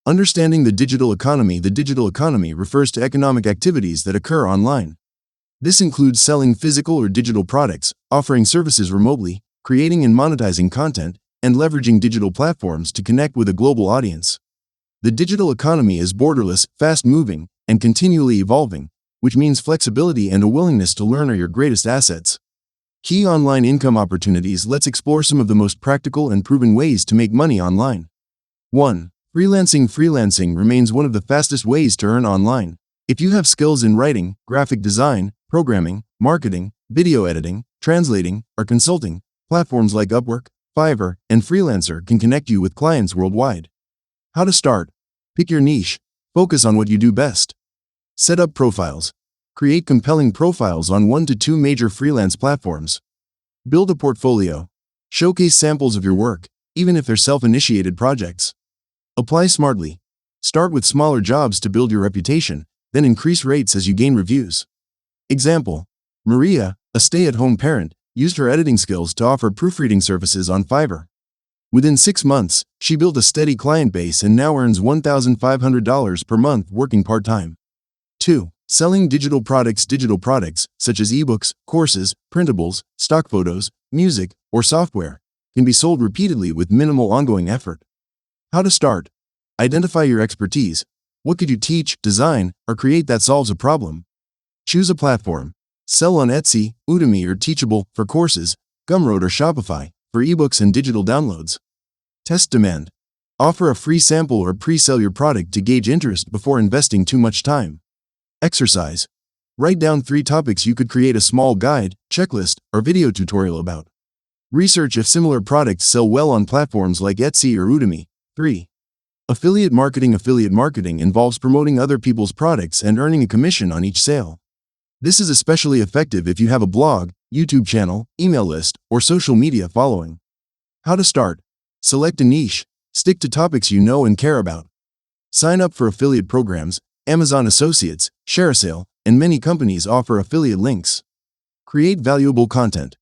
Understanding the digital economy. The digital economy refers to economic activities that occur online. This includes selling physical or digital products, offering services remotely, creating and monetizing content, and leveraging digital platforms to connect with a global audience. The digital economy is borderless, fast-moving, and continually evolving, which means flexibility and a willingness to learn are your greatest assets. Key online income opportunities. Let's explore some of the most practical and proven ways to make money online. 1. Freelancing. Freelancing remains one of the fastest ways to earn online. If you have skills in writing, graphic design, programming, marketing, video editing, translating, or consulting, platforms like Upwork, Fiverr, and Freelancer can connect you with clients worldwide. How to start? Pick your niche. Focus on what you do best. Set up profiles. Create compelling profiles on 1 to 2 major freelance platforms. Build a portfolio. Showcase samples of your work, even if they're self-initiated projects. Apply smartly. Start with smaller jobs to build your reputation, then increase rates as you gain reviews. Example: Maria, a stay-at-home parent, used her editing skills to offer proofreading services on Fiverr. Within 6 months, she built a steady client base and now earns $1,500 per month working part-time. 2. Selling digital products. Digital products, such as ebooks, courses, printables, stock photos, music, or software, can be sold repeatedly with minimal ongoing effort. How to start? Identify your expertise. What could you teach, design, or create that solves a problem? Choose a platform. Sell on Etsy, Udemy, or Teachable for courses, Gumroad or Shopify for ebooks and digital downloads. Test demand. Offer a free sample or pre-sell your product to gauge interest before investing too much time. Exercise. Write down 3 topics you could create a small guide, checklist, or video tutorial about. Research if similar products sell well on platforms like Etsy or Udemy. 3. Affiliate marketing. Affiliate marketing involves promoting other people's products and earning a commission on each sale. This is especially effective if you have a blog, YouTube channel, email list, or social media following. How to start? Select a niche. Stick to topics you know and care about. Sign up for affiliate programs. Amazon Associates, ShareASale, and many companies offer affiliate links. Create valuable content.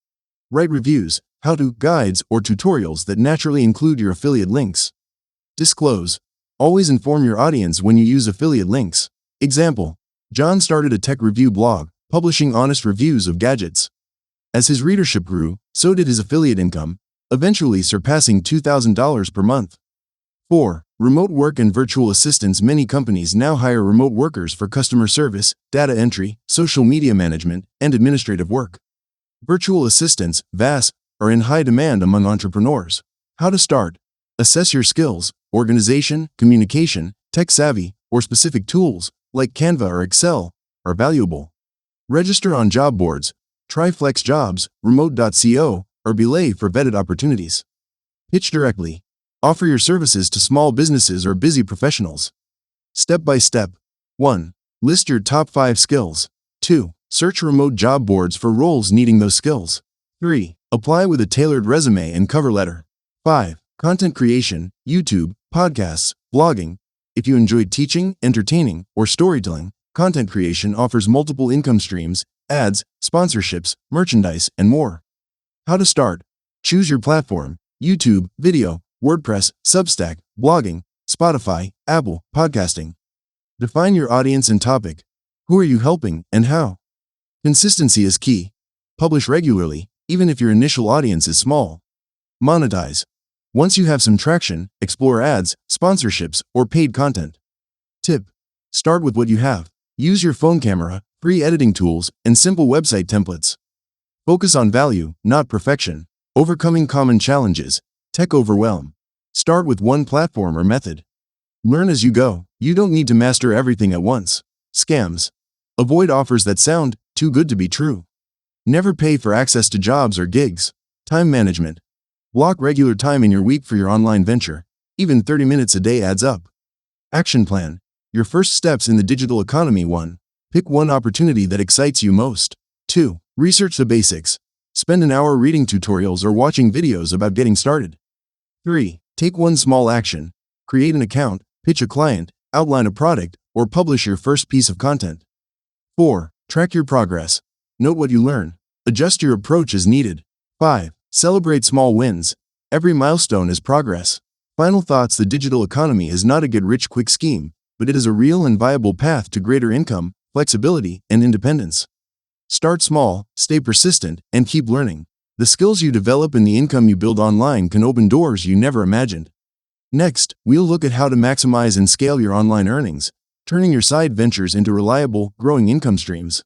Write reviews, how-to guides, or tutorials that naturally include your affiliate links. Disclose. Always inform your audience when you use affiliate links. Example: John started a tech review blog, publishing honest reviews of gadgets. As his readership grew, so did his affiliate income, eventually surpassing $2,000 per month. 4. Remote work and virtual assistants. Many companies now hire remote workers for customer service, data entry, social media management, and administrative work. Virtual assistants, VAS, are in high demand among entrepreneurs. How to start? Assess your skills, organization, communication, tech savvy, or specific tools, like Canva or Excel, are valuable. Register on job boards. Try Flex Jobs, Remote.co, or Belay for vetted opportunities. Pitch directly. Offer your services to small businesses or busy professionals. Step by step. 1. List your top 5 skills. 2. Search remote job boards for roles needing those skills. 3. Apply with a tailored resume and cover letter. 5. Content creation, YouTube, podcasts, blogging. If you enjoy teaching, entertaining, or storytelling, content creation offers multiple income streams, ads, sponsorships, merchandise, and more. How to start? Choose your platform: YouTube, video, WordPress, Substack, blogging, Spotify, Apple, podcasting. Define your audience and topic. Who are you helping and how? Consistency is key. Publish regularly, even if your initial audience is small. Monetize. Once you have some traction, explore ads, sponsorships, or paid content. Tip: start with what you have. Use your phone camera, free editing tools, and simple website templates. Focus on value, not perfection. Overcoming common challenges. Tech overwhelm. Start with one platform or method. Learn as you go. You don't need to master everything at once. Scams. Avoid offers that sound too good to be true. Never pay for access to jobs or gigs. Time management. Block regular time in your week for your online venture. Even 30 minutes a day adds up. Action plan. Your first steps in the digital economy. 1. Pick one opportunity that excites you most. 2. Research the basics. Spend an hour reading tutorials or watching videos about getting started. 3. Take one small action. Create an account, pitch a client, outline a product, or publish your first piece of content. 4. Track your progress. Note what you learn. Adjust your approach as needed. 5. Celebrate small wins. Every milestone is progress. Final thoughts: the digital economy is not a get-rich-quick scheme, but it is a real and viable path to greater income, flexibility, and independence. Start small, stay persistent, and keep learning. The skills you develop and the income you build online can open doors you never imagined. Next, we'll look at how to maximize and scale your online earnings, turning your side ventures into reliable, growing income streams.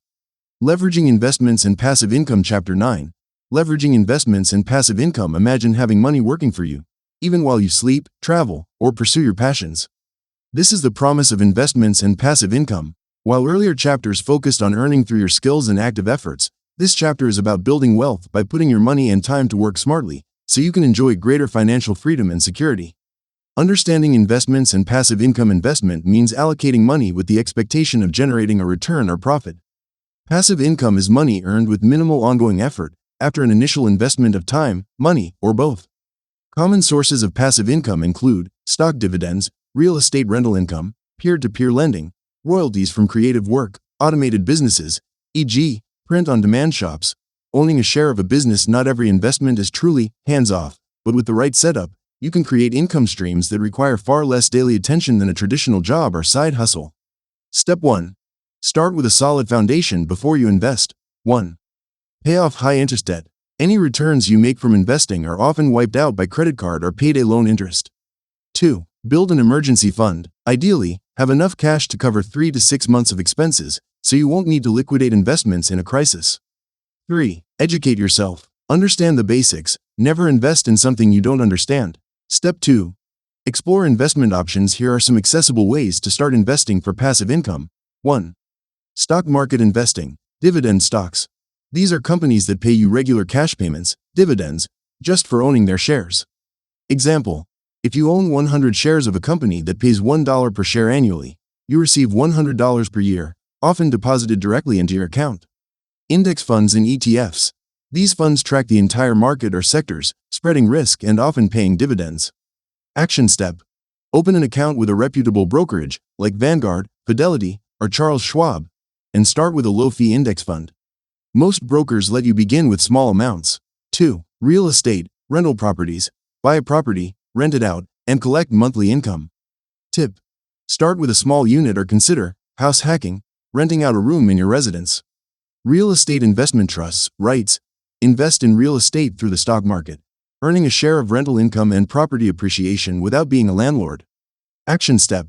Leveraging investments and passive income. Chapter 9. Leveraging investments and passive income. Imagine having money working for you, even while you sleep, travel, or pursue your passions. This is the promise of investments and passive income. While earlier chapters focused on earning through your skills and active efforts, this chapter is about building wealth by putting your money and time to work smartly, so you can enjoy greater financial freedom and security. Understanding investments and passive income. Investment means allocating money with the expectation of generating a return or profit. Passive income is money earned with minimal ongoing effort, after an initial investment of time, money, or both. Common sources of passive income include stock dividends, real estate rental income, peer-to-peer lending, royalties from creative work, automated businesses, e.g., print-on-demand shops, owning a share of a business. Not every investment is truly hands-off, but with the right setup, you can create income streams that require far less daily attention than a traditional job or side hustle. Step 1. Start with a solid foundation before you invest. 1. Pay off high-interest debt. Any returns you make from investing are often wiped out by credit card or payday loan interest. 2. Build an emergency fund. Ideally, have enough cash to cover 3 to 6 months of expenses, so you won't need to liquidate investments in a crisis. 3. Educate yourself. Understand the basics. Never invest in something you don't understand. Step 2. Explore investment options. Here are some accessible ways to start investing for passive income. 1. Stock market investing. Dividend stocks. These are companies that pay you regular cash payments, dividends, just for owning their shares. Example: if you own 100 shares of a company that pays $1 per share annually, you receive $100 per year, often deposited directly into your account. Index funds and ETFs. These funds track the entire market or sectors, spreading risk and often paying dividends. Action step: open an account with a reputable brokerage, like Vanguard, Fidelity, or Charles Schwab, and start with a low-fee index fund. Most brokers let you begin with small amounts. 2. Real estate, rental properties. Buy a property, rent it out, and collect monthly income. Tip: start with a small unit or consider house hacking, renting out a room in your residence. Real estate investment trusts, REITs, invest in real estate through the stock market, earning a share of rental income and property appreciation without being a landlord. Action step: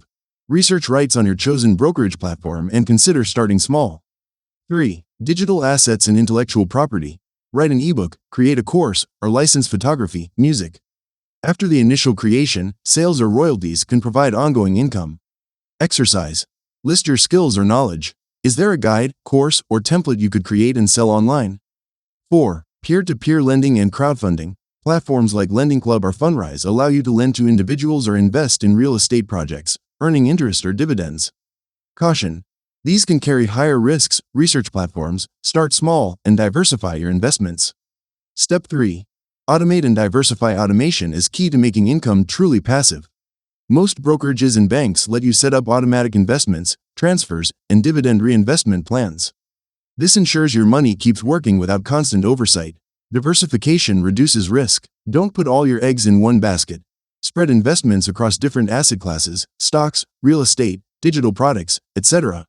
research REITs on your chosen brokerage platform and consider starting small. 3. Digital assets and intellectual property. Write an ebook, create a course, or license photography, music. After the initial creation, sales or royalties can provide ongoing income. Exercise: list your skills or knowledge. Is there a guide, course, or template you could create and sell online? 4. Peer-to-peer lending and crowdfunding. Platforms like Lending Club or Fundrise allow you to lend to individuals or invest in real estate projects, earning interest or dividends. Caution: these can carry higher risks. Research platforms, start small, and diversify your investments. Step 3. Automate and diversify. Automation is key to making income truly passive. Most brokerages and banks let you set up automatic investments, transfers, and dividend reinvestment plans. This ensures your money keeps working without constant oversight. Diversification reduces risk. Don't put all your eggs in one basket. Spread investments across different asset classes, stocks, real estate, digital products, etc.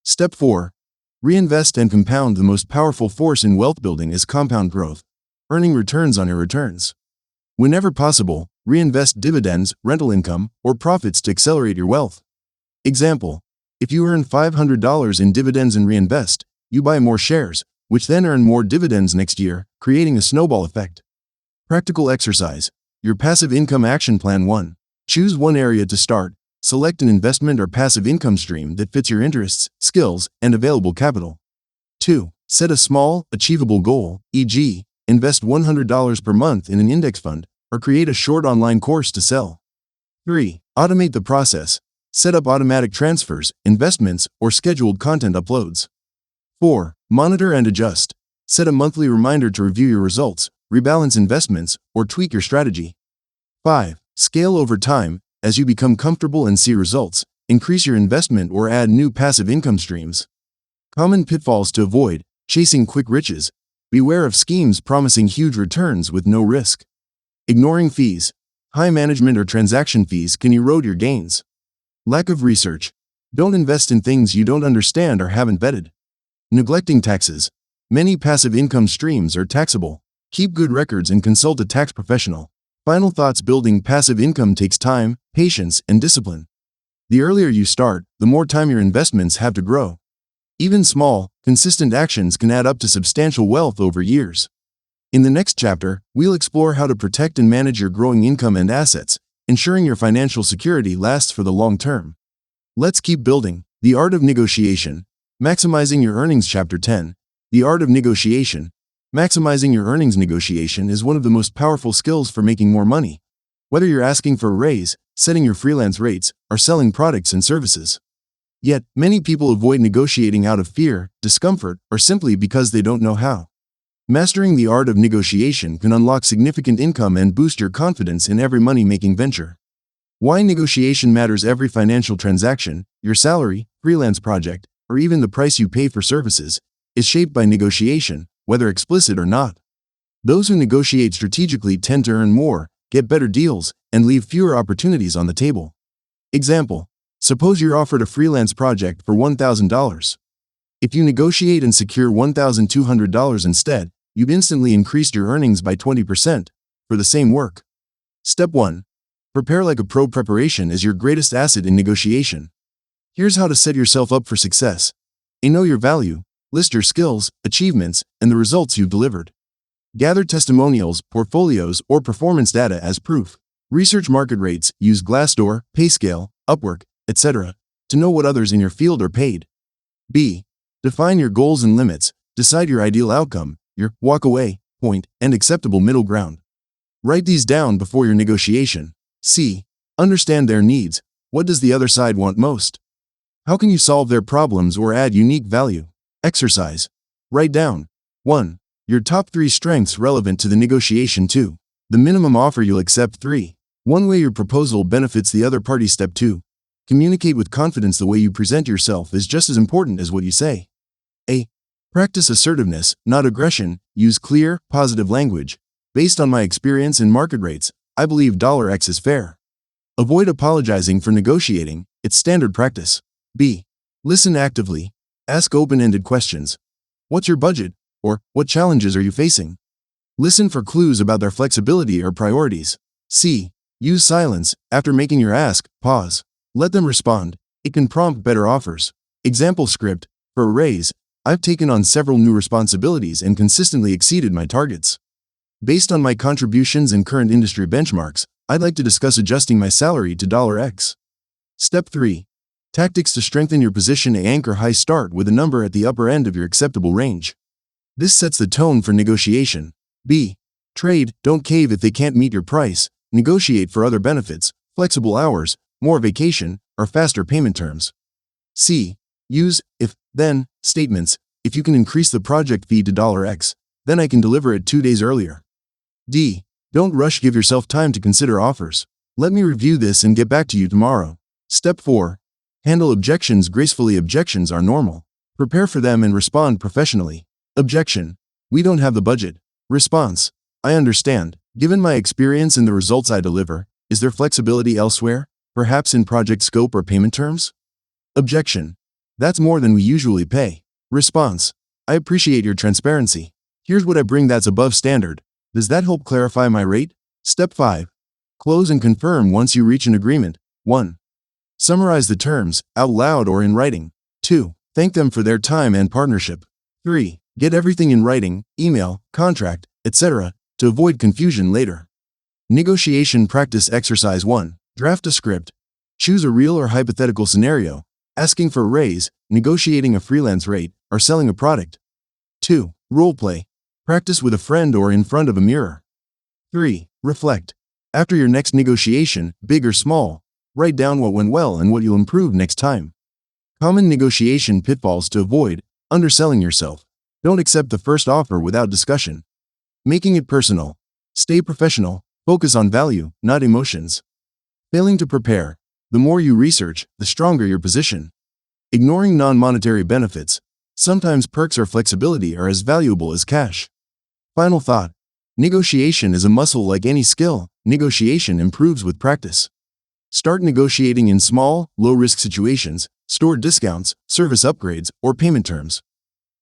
Step 4. Reinvest and compound. The most powerful force in wealth building is compound growth, earning returns on your returns. Whenever possible, reinvest dividends, rental income, or profits to accelerate your wealth. Example: if you earn $500 in dividends and reinvest, you buy more shares, which then earn more dividends next year, creating a snowball effect. Practical exercise: your passive income action plan. 1. Choose one area to start. Select an investment or passive income stream that fits your interests, skills, and available capital. 2. Set a small, achievable goal, e.g., invest $100 per month in an index fund, or create a short online course to sell. 3. Automate the process. Set up automatic transfers, investments, or scheduled content uploads. 4. Monitor and adjust. Set a monthly reminder to review your results, rebalance investments, or tweak your strategy. 5. Scale over time. As you become comfortable and see results, increase your investment or add new passive income streams. Common pitfalls to avoid: chasing quick riches. Beware of schemes promising huge returns with no risk. Ignoring fees. High management or transaction fees can erode your gains. Lack of research. Don't invest in things you don't understand or haven't vetted. Neglecting taxes. Many passive income streams are taxable. Keep good records and consult a tax professional. Final thoughts: building passive income takes time, patience, and discipline. The earlier you start, the more time your investments have to grow. Even small, consistent actions can add up to substantial wealth over years. In the next chapter, we'll explore how to protect and manage your growing income and assets, ensuring your financial security lasts for the long term. Let's keep building. The Art of Negotiation. Maximizing your earnings. Chapter 10. The Art of Negotiation. Maximizing your earnings. Negotiation is one of the most powerful skills for making more money. Whether you're asking for a raise, setting your freelance rates, or selling products and services. Yet, many people avoid negotiating out of fear, discomfort, or simply because they don't know how. Mastering the art of negotiation can unlock significant income and boost your confidence in every money-making venture. Why negotiation matters. Every financial transaction, your salary, freelance project, or even the price you pay for services, is shaped by negotiation, whether explicit or not. Those who negotiate strategically tend to earn more, get better deals, and leave fewer opportunities on the table. Example: suppose you're offered a freelance project for $1,000. If you negotiate and secure $1,200 instead, you've instantly increased your earnings by 20% for the same work. Step 1. Prepare like a pro. Preparation is your greatest asset in negotiation. Here's how to set yourself up for success. Know your value. List your skills, achievements, and the results you've delivered. Gather testimonials, portfolios, or performance data as proof. Research market rates. Use Glassdoor, PayScale, Upwork, etc. to know what others in your field are paid. B. Define your goals and limits. Decide your ideal outcome, your walk-away point, and acceptable middle ground. Write these down before your negotiation. C. Understand their needs. What does the other side want most? How can you solve their problems or add unique value? Exercise. Write down 1. Your top 3 strengths relevant to the negotiation. 2. The minimum offer you'll accept. 3. One way your proposal benefits the other party. Step 2. Communicate with confidence. The way you present yourself is just as important as what you say. A. Practice assertiveness, not aggression. Use clear, positive language. Based on my experience in market rates, I believe $X is fair. Avoid apologizing for negotiating. It's standard practice. B. Listen actively. Ask open-ended questions. What's your budget? Or, what challenges are you facing? Listen for clues about their flexibility or priorities. C. Use silence. After making your ask, pause. Let them respond. It can prompt better offers. Example script. For a raise, I've taken on several new responsibilities and consistently exceeded my targets. Based on my contributions and current industry benchmarks, I'd like to discuss adjusting my salary to $X. Step 3. Tactics to strengthen your position. A. Anchor high. Start with a number at the upper end of your acceptable range. This sets the tone for negotiation. B. Trade. Don't cave if they can't meet your price. Negotiate for other benefits, flexible hours, more vacation, or faster payment terms. C. Use if-then statements. If you can increase the project fee to $X, then I can deliver it 2 days earlier. D. Don't rush. Give yourself time to consider offers. Let me review this and get back to you tomorrow. Step 4. Handle objections gracefully. Objections are normal. Prepare for them and respond professionally. Objection: we don't have the budget. Response: I understand. Given my experience and the results I deliver, is there flexibility elsewhere, perhaps in project scope or payment terms? Objection: that's more than we usually pay. Response: I appreciate your transparency. Here's what I bring that's above standard. Does that help clarify my rate? Step 5. Close and confirm once you reach an agreement. 1. Summarize the terms, out loud or in writing. 2. Thank them for their time and partnership. 3. Get everything in writing, email, contract, etc., to avoid confusion later. Negotiation practice. Exercise 1. Draft a script. Choose a real or hypothetical scenario: asking for a raise, negotiating a freelance rate, or selling a product. 2. Role play. Practice with a friend or in front of a mirror. 3. Reflect. After your next negotiation, big or small, write down what went well and what you'll improve next time. Common negotiation pitfalls to avoid: underselling yourself. Don't accept the first offer without discussion. Making it personal. Stay professional. Focus on value, not emotions. Failing to prepare. The more you research, the stronger your position. Ignoring non-monetary benefits. Sometimes perks or flexibility are as valuable as cash. Final thought. Negotiation is a muscle like any skill. Negotiation improves with practice. Start negotiating in small, low-risk situations, store discounts, service upgrades, or payment terms.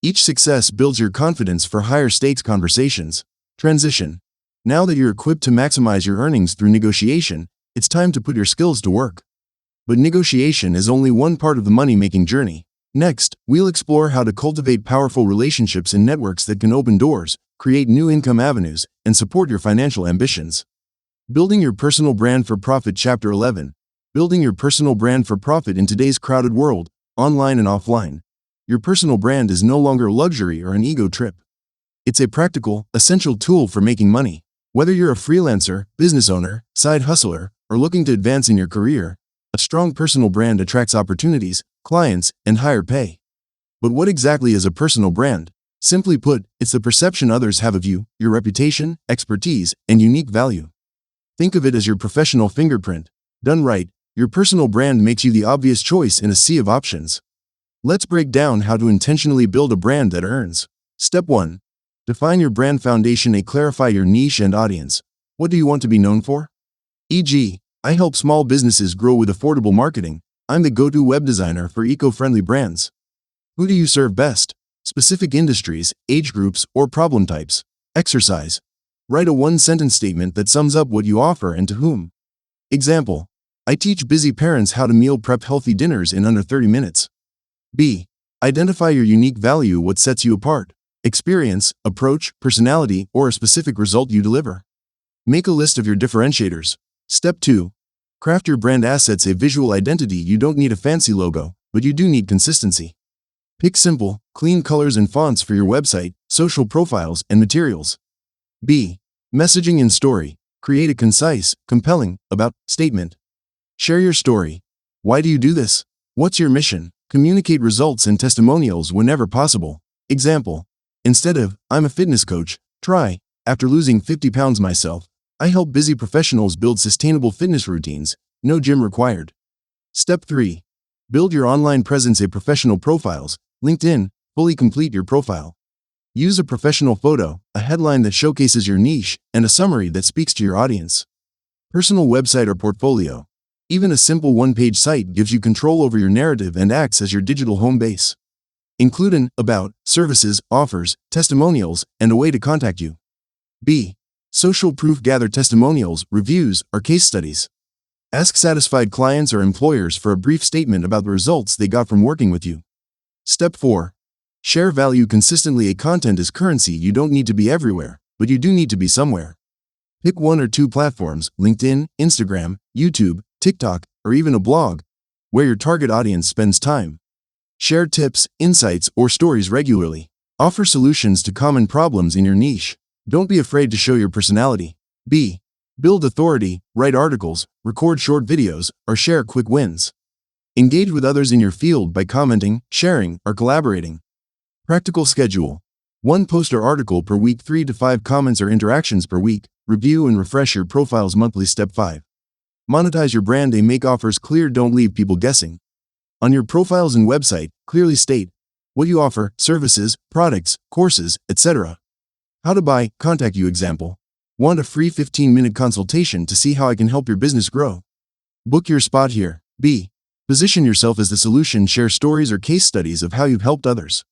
Each success builds your confidence for higher-stakes conversations. Transition. Now that you're equipped to maximize your earnings through negotiation, it's time to put your skills to work. But negotiation is only one part of the money-making journey. Next, we'll explore how to cultivate powerful relationships and networks that can open doors, create new income avenues, and support your financial ambitions. Building your personal brand for profit. Chapter 11. Building your personal brand for profit in today's crowded world, online and offline. Your personal brand is no longer a luxury or an ego trip. It's a practical, essential tool for making money. Whether you're a freelancer, business owner, side hustler, or looking to advance in your career, a strong personal brand attracts opportunities, clients, and higher pay. But what exactly is a personal brand? Simply put, it's the perception others have of you, your reputation, expertise, and unique value. Think of it as your professional fingerprint. Done right, your personal brand makes you the obvious choice in a sea of options. Let's break down how to intentionally build a brand that earns. Step 1. Define your brand foundation. Clarify your niche and audience. What do you want to be known for? E.g., I help small businesses grow with affordable marketing. I'm the go-to web designer for eco-friendly brands. Who do you serve best? Specific industries, age groups, or problem types. Exercise. Write a one-sentence statement that sums up what you offer and to whom. Example. I teach busy parents how to meal prep healthy dinners in under 30 minutes. B. Identify your unique value. What sets you apart? Experience, approach, personality, or a specific result you deliver. Make a list of your differentiators. Step 2. Craft your brand assets. A visual identity. You don't need a fancy logo, but you do need consistency. Pick simple, clean colors and fonts for your website, social profiles, and materials. B. Messaging and story. Create a concise, compelling, about statement. Share your story. Why do you do this? What's your mission? Communicate results and testimonials whenever possible. Example. Instead of, I'm a fitness coach, try, after losing 50 pounds myself, I help busy professionals build sustainable fitness routines, no gym required. Step 3. Build your online presence. A professional profiles. LinkedIn, fully complete your profile. Use a professional photo, a headline that showcases your niche, and a summary that speaks to your audience. Personal website or portfolio. Even a simple one-page site gives you control over your narrative and acts as your digital home base. Include an about, services, offers, testimonials, and a way to contact you. B. Social proof. Gather testimonials, reviews, or case studies. Ask satisfied clients or employers for a brief statement about the results they got from working with you. Step 4. Share value consistently. A content is currency. You don't need to be everywhere, but you do need to be somewhere. Pick 1 or 2 platforms, LinkedIn, Instagram, YouTube, TikTok, or even a blog, where your target audience spends time. Share tips, insights, or stories regularly. Offer solutions to common problems in your niche. Don't be afraid to show your personality. B. Build authority. Write articles, record short videos, or share quick wins. Engage with others in your field by commenting, sharing, or collaborating. Practical schedule. 1 post or article per week. 3 to 5 comments or interactions per week. Review and refresh your profiles monthly. Step 5. Monetize your brand. Make offers clear. Don't leave people guessing. On your profiles and website, clearly state what you offer, services, products, courses, etc. How to buy, contact you. Example. Want a free 15-minute consultation to see how I can help your business grow? Book your spot here. B. Position yourself as the solution. Share stories or case studies of how you've helped others.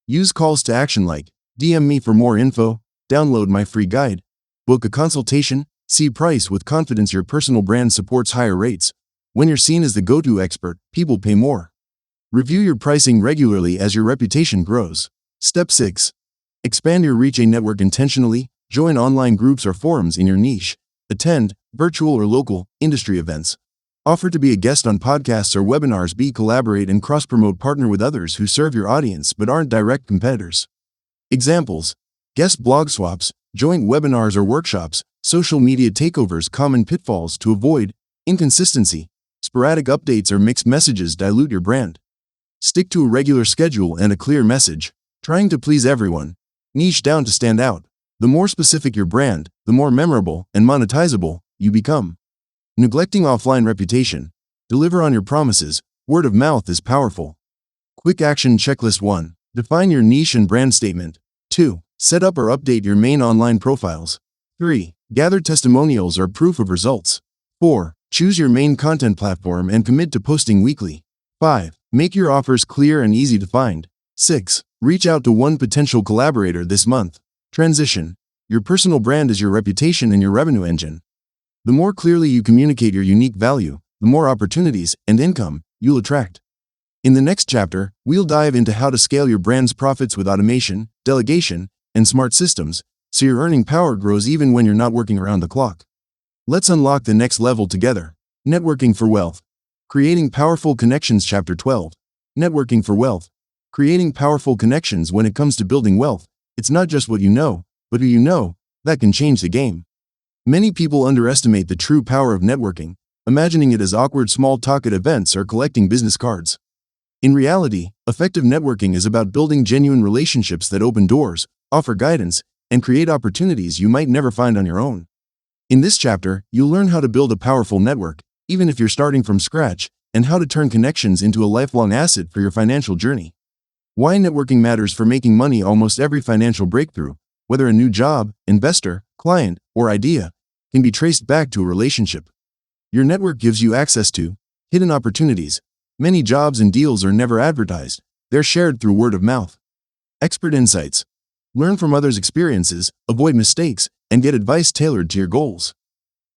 Use calls to action like, DM me for more info, download my free guide, book a consultation, see price. With confidence. Your personal brand supports higher rates. When you're seen as the go-to expert, people pay more. Review your pricing regularly as your reputation grows. Step 6. Expand your reach. A network intentionally. Join online groups or forums in your niche. Attend virtual or local industry events. Offer to be a guest on podcasts or webinars. B. Collaborate and cross-promote. Partner with others who serve your audience but aren't direct competitors. Examples. Guest blog swaps, joint webinars or workshops, social media takeovers. Common pitfalls to avoid: inconsistency, sporadic updates, or mixed messages dilute your brand. Stick to a regular schedule and a clear message. Trying to please everyone. Niche down to stand out. The more specific your brand, the more memorable and monetizable you become. Neglecting offline reputation. Deliver on your promises. Word of mouth is powerful. Quick action checklist. 1. Define your niche and brand statement. 2. Set up or update your main online profiles. 3. Gather testimonials or proof of results. 4. Choose your main content platform and commit to posting weekly. 5. Make your offers clear and easy to find. 6. Reach out to one potential collaborator this month. Transition. Your personal brand is your reputation and your revenue engine. The more clearly you communicate your unique value, the more opportunities and income you'll attract. In the next chapter, we'll dive into how to scale your brand's profits with automation, delegation, and smart systems, so your earning power grows even when you're not working around the clock. Let's unlock the next level together. Networking for wealth. Creating powerful connections. Chapter 12. Networking for wealth. Creating powerful connections. When it comes to building wealth, it's not just what you know, but who you know, that can change the game. Many people underestimate the true power of networking, imagining it as awkward small talk at events or collecting business cards. In reality, effective networking is about building genuine relationships that open doors, offer guidance, and create opportunities you might never find on your own. In this chapter, you'll learn how to build a powerful network, even if you're starting from scratch, and how to turn connections into a lifelong asset for your financial journey. Why networking matters for making money. Almost every financial breakthrough, whether a new job, investor, client, or idea, can be traced back to a relationship. Your network gives you access to hidden opportunities. Many jobs and deals are never advertised, they're shared through word of mouth. Expert insights. Learn from others' experiences, avoid mistakes, and get advice tailored to your goals.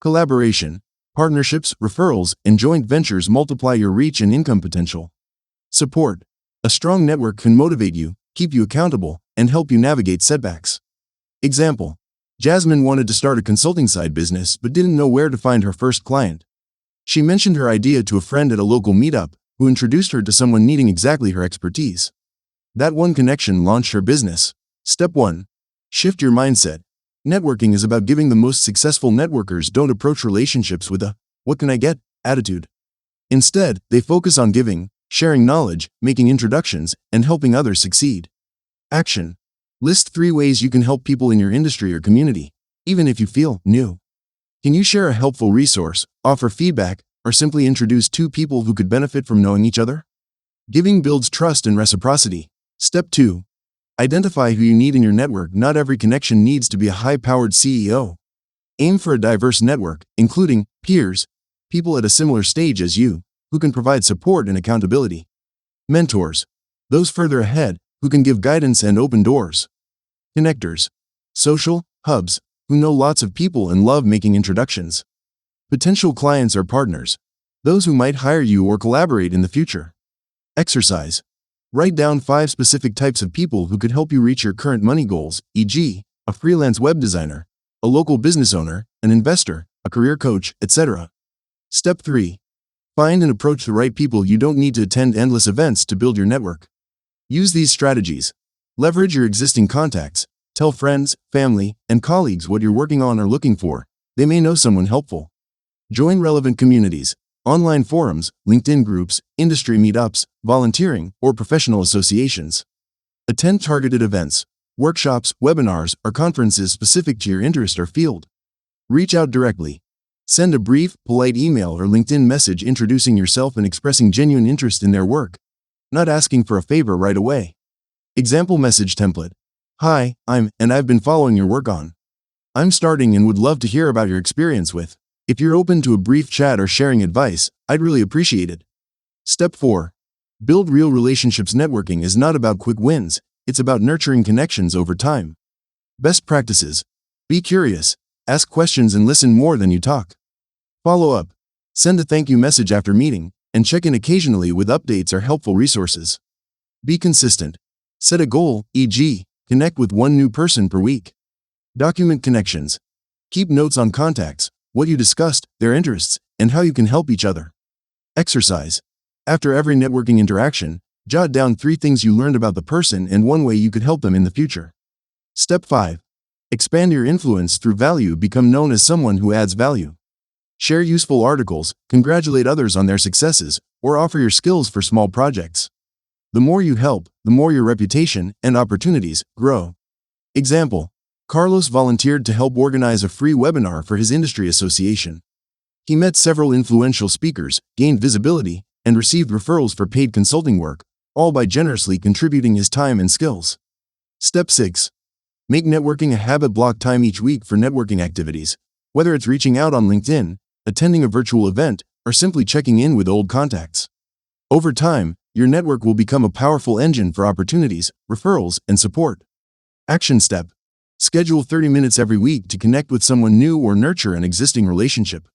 Collaboration. Partnerships, referrals, and joint ventures multiply your reach and income potential. Support. A strong network can motivate you, keep you accountable, and help you navigate setbacks. Example. Jasmine wanted to start a consulting side business but didn't know where to find her first client. She mentioned her idea to a friend at a local meetup, who introduced her to someone needing exactly her expertise. That one connection launched her business. Step 1. Shift your mindset. Networking is about giving. The most successful networkers don't approach relationships with a "what can I get" attitude. Instead, they focus on giving, sharing knowledge, making introductions, and helping others succeed. Action. List 3 ways you can help people in your industry or community, even if you feel new. Can you share a helpful resource, offer feedback, or simply introduce 2 people who could benefit from knowing each other? Giving builds trust and reciprocity. Step 2. Identify who you need in your network. Not every connection needs to be a high-powered CEO. Aim for a diverse network, including peers, people at a similar stage as you, who can provide support and accountability. Mentors. Those further ahead, who can give guidance and open doors. Connectors. Social hubs, who know lots of people and love making introductions. Potential clients or partners. Those who might hire you or collaborate in the future. Exercise. Write down 5 specific types of people who could help you reach your current money goals, e.g., a freelance web designer, a local business owner, an investor, a career coach, etc. Step 3. Find and approach the right people. You don't need to attend endless events to build your network. Use these strategies. Leverage your existing contacts. Tell friends, family, and colleagues what you're working on or looking for. They may know someone helpful. Join relevant communities, online forums, LinkedIn groups, industry meetups, volunteering, or professional associations. Attend targeted events, workshops, webinars, or conferences specific to your interest or field. Reach out directly. Send a brief, polite email or LinkedIn message introducing yourself and expressing genuine interest in their work, not asking for a favor right away. Example message template. Hi, and I've been following your work on. I'm starting and would love to hear about your experience with. If you're open to a brief chat or sharing advice, I'd really appreciate it. Step 4. Build real relationships. Networking is not about quick wins, it's about nurturing connections over time. Best practices. Be curious, ask questions and listen more than you talk. Follow up. Send a thank you message after meeting, and check in occasionally with updates or helpful resources. Be consistent. Set a goal, e.g., connect with 1 new person per week. Document connections. Keep notes on contacts, what you discussed, their interests, and how you can help each other. Exercise. After every networking interaction, jot down 3 things you learned about the person and 1 way you could help them in the future. Step 5. Expand your influence through value. Become known as someone who adds value. Share useful articles, congratulate others on their successes, or offer your skills for small projects. The more you help, the more your reputation and opportunities grow. Example. Carlos volunteered to help organize a free webinar for his industry association. He met several influential speakers, gained visibility, and received referrals for paid consulting work, all by generously contributing his time and skills. Step 6. Make networking a habit. Block time each week for networking activities, whether it's reaching out on LinkedIn, attending a virtual event, or simply checking in with old contacts. Over time, your network will become a powerful engine for opportunities, referrals, and support. Action step. Schedule 30 minutes every week to connect with someone new or nurture an existing relationship.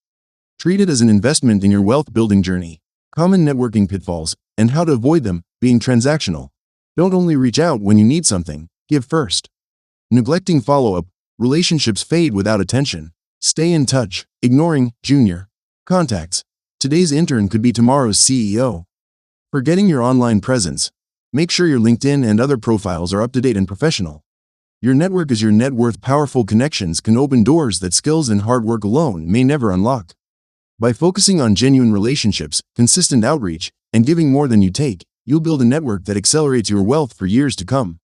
Treat it as an investment in your wealth building journey. Common networking pitfalls and how to avoid them: being transactional. Don't only reach out when you need something, give first. Neglecting follow-up, relationships fade without attention. Stay in touch, ignoring junior contacts. Today's intern could be tomorrow's CEO. Forgetting your online presence. Make sure your LinkedIn and other profiles are up to date and professional. Your network is your net worth. Powerful connections can open doors that skills and hard work alone may never unlock. By focusing on genuine relationships, consistent outreach, and giving more than you take, you'll build a network that accelerates your wealth for years to come.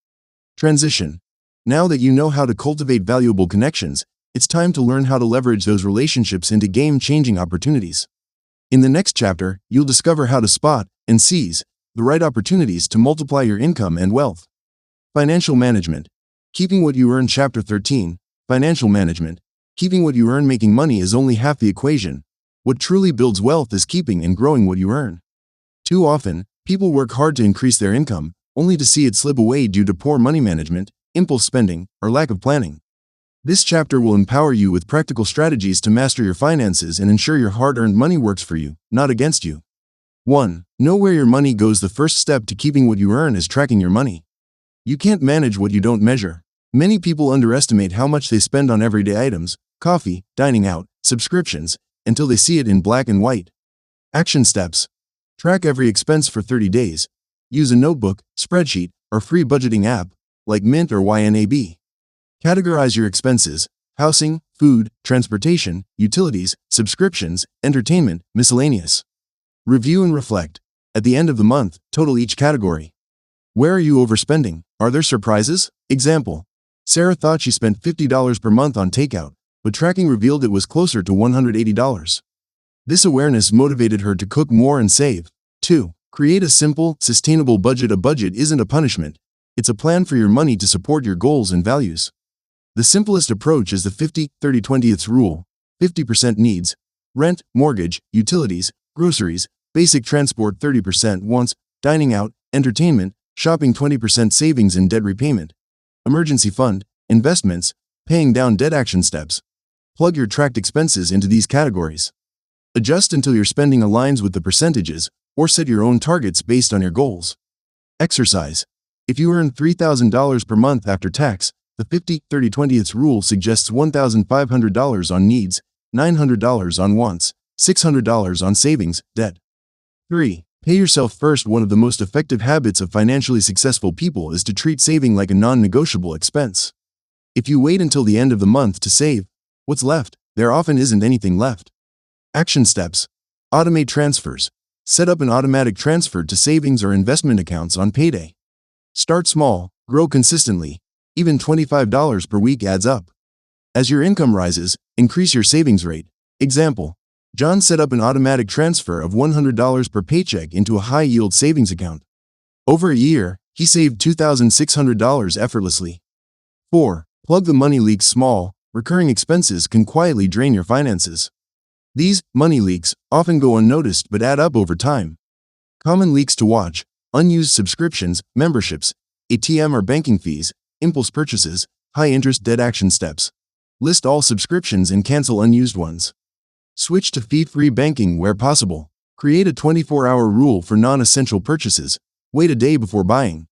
Transition. Now that you know how to cultivate valuable connections, it's time to learn how to leverage those relationships into game-changing opportunities. In the next chapter, you'll discover how to spot and seize the right opportunities to multiply your income and wealth. Financial management. Keeping what you earn. Chapter 13. Financial management. Keeping what you earn. Making money is only half the equation. What truly builds wealth is keeping and growing what you earn. Too often, people work hard to increase their income, only to see it slip away due to poor money management, impulse spending, or lack of planning. This chapter will empower you with practical strategies to master your finances and ensure your hard-earned money works for you, not against you. 1. Know where your money goes. The first step to keeping what you earn is tracking your money. You can't manage what you don't measure. Many people underestimate how much they spend on everyday items, coffee, dining out, subscriptions, until they see it in black and white. Action steps. Track every expense for 30 days. Use a notebook, spreadsheet, or free budgeting app, like Mint or YNAB. Categorize your expenses: housing, food, transportation, utilities, subscriptions, entertainment, miscellaneous. Review and reflect. At the end of the month, total each category. Where are you overspending? Are there surprises? Example: Sarah thought she spent $50 per month on takeout, but tracking revealed it was closer to $180. This awareness motivated her to cook more and save. 2. Create a simple, sustainable budget. A budget isn't a punishment. It's a plan for your money to support your goals and values. The simplest approach is the 50-30-20 rule. 50% needs: rent, mortgage, utilities, groceries, basic transport. 30% wants: dining out, entertainment, shopping. 20% savings and debt repayment. Emergency fund, investments, paying down debt. Action steps. Plug your tracked expenses into these categories. Adjust until your spending aligns with the percentages, or set your own targets based on your goals. Exercise. If you earn $3,000 per month after tax, the 50-30-20 rule suggests $1,500 on needs, $900 on wants, $600 on savings, debt. 3. Pay yourself first. One of the most effective habits of financially successful people is to treat saving like a non-negotiable expense. If you wait until the end of the month to save, what's left? There often isn't anything left. Action steps. Automate transfers. Set up an automatic transfer to savings or investment accounts on payday. Start small, grow consistently. Even $25 per week adds up. As your income rises, increase your savings rate. Example: John set up an automatic transfer of $100 per paycheck into a high-yield savings account. Over a year, he saved $2,600 effortlessly. 4. Plug the money leaks. Small, recurring expenses can quietly drain your finances. These money leaks often go unnoticed but add up over time. Common leaks to watch: unused subscriptions, memberships, ATM or banking fees, impulse purchases, high-interest debt. Action steps. List all subscriptions and cancel unused ones. Switch to fee-free banking where possible. Create a 24-hour rule for non-essential purchases. Wait a day before buying.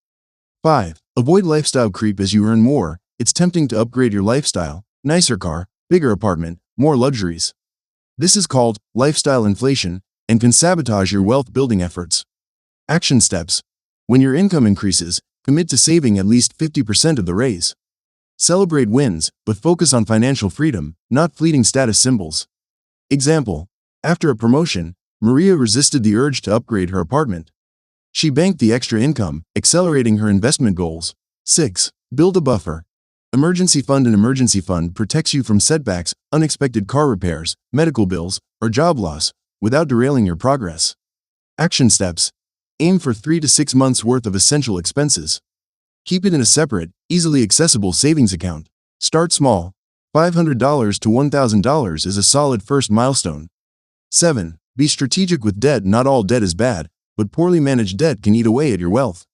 5. Avoid lifestyle creep. As you earn more, it's tempting to upgrade your lifestyle: nicer car, bigger apartment, more luxuries. This is called lifestyle inflation and can sabotage your wealth-building efforts. Action steps. When your income increases, commit to saving at least 50% of the raise. Celebrate wins, but focus on financial freedom, not fleeting status symbols. Example: after a promotion, Maria resisted the urge to upgrade her apartment. She banked the extra income, accelerating her investment goals. 6. Build a buffer. Emergency fund. An emergency fund protects you from setbacks, unexpected car repairs, medical bills, or job loss, without derailing your progress. Action steps. Aim for 3 to 6 months' worth of essential expenses. Keep it in a separate, easily accessible savings account. Start small. $500 to $1,000 is a solid first milestone. 7. Be strategic with debt. Not all debt is bad, but poorly managed debt can eat away at your wealth.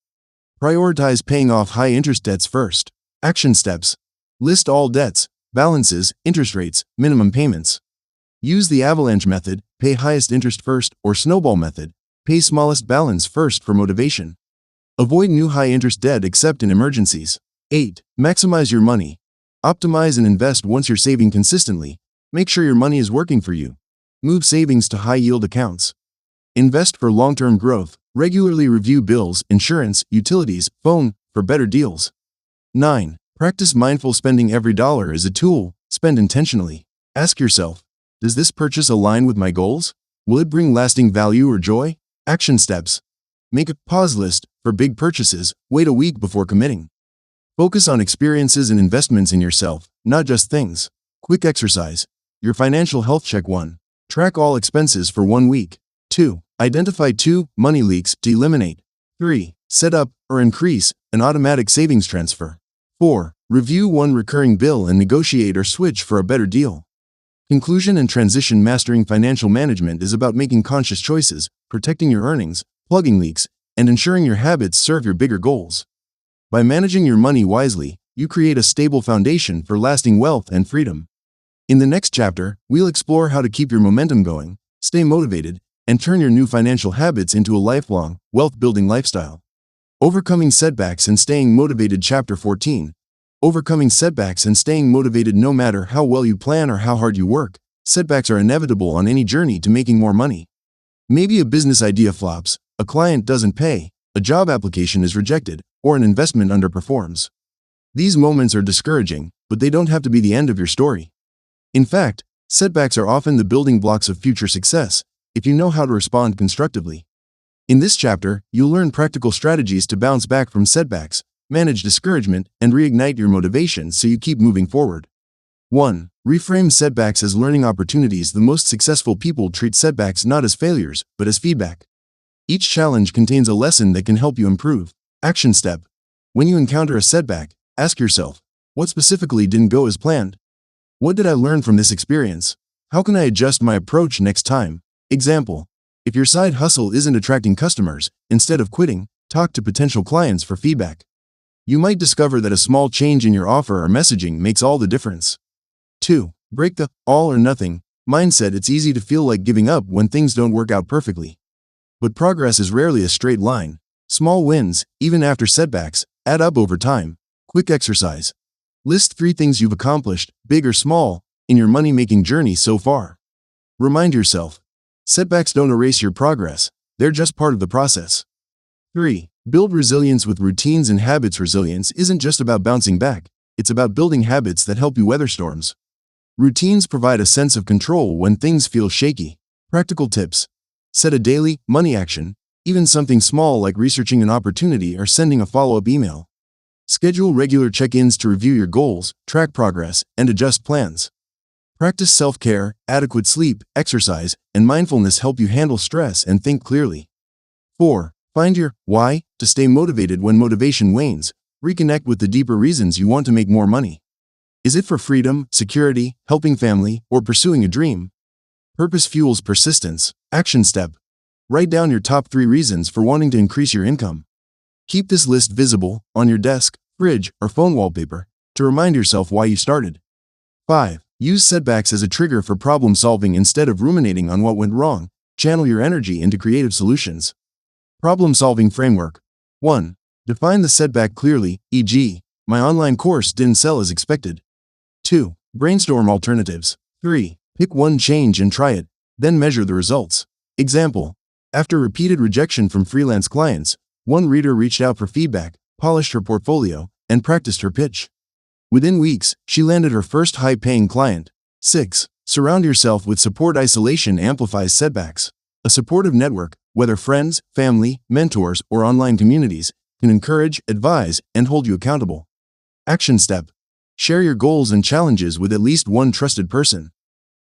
Prioritize paying off high-interest debts first. Action steps. List all debts, balances, interest rates, minimum payments. Use the avalanche method, pay highest interest first, or snowball method, pay smallest balance first for motivation. Avoid new high-interest debt except in emergencies. 8. Maximize your money. Optimize and invest. Once you're saving consistently, make sure your money is working for you. Move savings to high-yield accounts. Invest for long-term growth. Regularly review bills, insurance, utilities, phone, for better deals. 9. Practice mindful spending. Every dollar is a tool. Spend intentionally. Ask yourself, does this purchase align with my goals? Will it bring lasting value or joy? Action steps. Make a pause list for big purchases. Wait a week before committing. Focus on experiences and investments in yourself, not just things. Quick exercise. Your financial health check. 1. Track all expenses for 1 week. 2. Identify 2 money leaks to eliminate. 3. Set up or increase an automatic savings transfer. 4. Review 1 recurring bill and negotiate or switch for a better deal. Conclusion and transition. Mastering financial management is about making conscious choices, protecting your earnings, plugging leaks, and ensuring your habits serve your bigger goals. By managing your money wisely, you create a stable foundation for lasting wealth and freedom. In the next chapter, we'll explore how to keep your momentum going, stay motivated, and turn your new financial habits into a lifelong, wealth-building lifestyle. Overcoming setbacks and staying motivated. Chapter 14. Overcoming setbacks and staying motivated. No matter how well you plan or how hard you work, setbacks are inevitable on any journey to making more money. Maybe a business idea flops, a client doesn't pay, a job application is rejected, or an investment underperforms. These moments are discouraging, but they don't have to be the end of your story. In fact, setbacks are often the building blocks of future success, if you know how to respond constructively. In this chapter, you'll learn practical strategies to bounce back from setbacks, manage discouragement, and reignite your motivation so you keep moving forward. 1. Reframe setbacks as learning opportunities. The most successful people treat setbacks not as failures, but as feedback. Each challenge contains a lesson that can help you improve. Action step. When you encounter a setback, ask yourself, what specifically didn't go as planned? What did I learn from this experience? How can I adjust my approach next time? Example. If your side hustle isn't attracting customers, instead of quitting, talk to potential clients for feedback. You might discover that a small change in your offer or messaging makes all the difference. 2. Break the all or nothing mindset. It's easy to feel like giving up when things don't work out perfectly. But progress is rarely a straight line. Small wins, even after setbacks, add up over time. Quick exercise. List 3 things you've accomplished, big or small, in your money-making journey so far. Remind yourself, setbacks don't erase your progress, they're just part of the process. 3. Build resilience with routines and habits. Resilience isn't just about bouncing back, it's about building habits that help you weather storms. Routines provide a sense of control when things feel shaky. Practical tips. Set a daily, money action, even something small like researching an opportunity or sending a follow-up email. Schedule regular check-ins to review your goals, track progress, and adjust plans. Practice self-care, adequate sleep, exercise, and mindfulness help you handle stress and think clearly. 4. Find your why to stay motivated when motivation wanes. Reconnect with the deeper reasons you want to make more money. Is it for freedom, security, helping family, or pursuing a dream? Purpose fuels persistence. Action step. Write down your top 3 reasons for wanting to increase your income. Keep this list visible, on your desk, fridge, or phone wallpaper, to remind yourself why you started. 5. Use setbacks as a trigger for problem solving. Instead of ruminating on what went wrong, channel your energy into creative solutions. Problem solving framework. 1. Define the setback clearly, e.g., my online course didn't sell as expected. 2. Brainstorm alternatives. 3. Pick one change and try it, then measure the results. Example. After repeated rejection from freelance clients, one reader reached out for feedback, polished her portfolio, and practiced her pitch. Within weeks, she landed her first high-paying client. 6. Surround yourself with support. Isolation amplifies setbacks. A supportive network, whether friends, family, mentors, or online communities, can encourage, advise, and hold you accountable. Action step. Share your goals and challenges with at least one trusted person.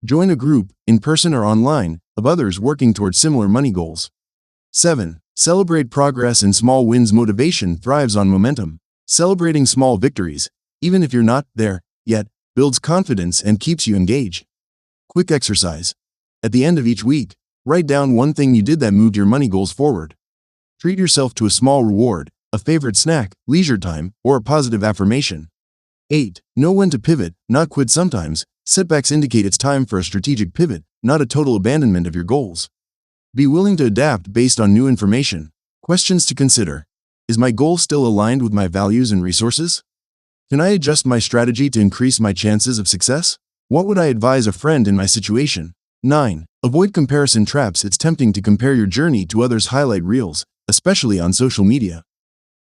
Join a group, in person or online, of others working towards similar money goals. 7. Celebrate progress and small wins. Motivation thrives on momentum. Celebrating small victories, even if you're not there yet, builds confidence and keeps you engaged. Quick exercise. At the end of each week, write down one thing you did that moved your money goals forward. Treat yourself to a small reward, a favorite snack, leisure time, or a positive affirmation. 8. Know when to pivot, not quit sometimes. Setbacks indicate it's time for a strategic pivot, not a total abandonment of your goals. Be willing to adapt based on new information. Questions to consider. Is my goal still aligned with my values and resources? Can I adjust my strategy to increase my chances of success? What would I advise a friend in my situation? 9. Avoid comparison traps. It's tempting to compare your journey to others' highlight reels, especially on social media.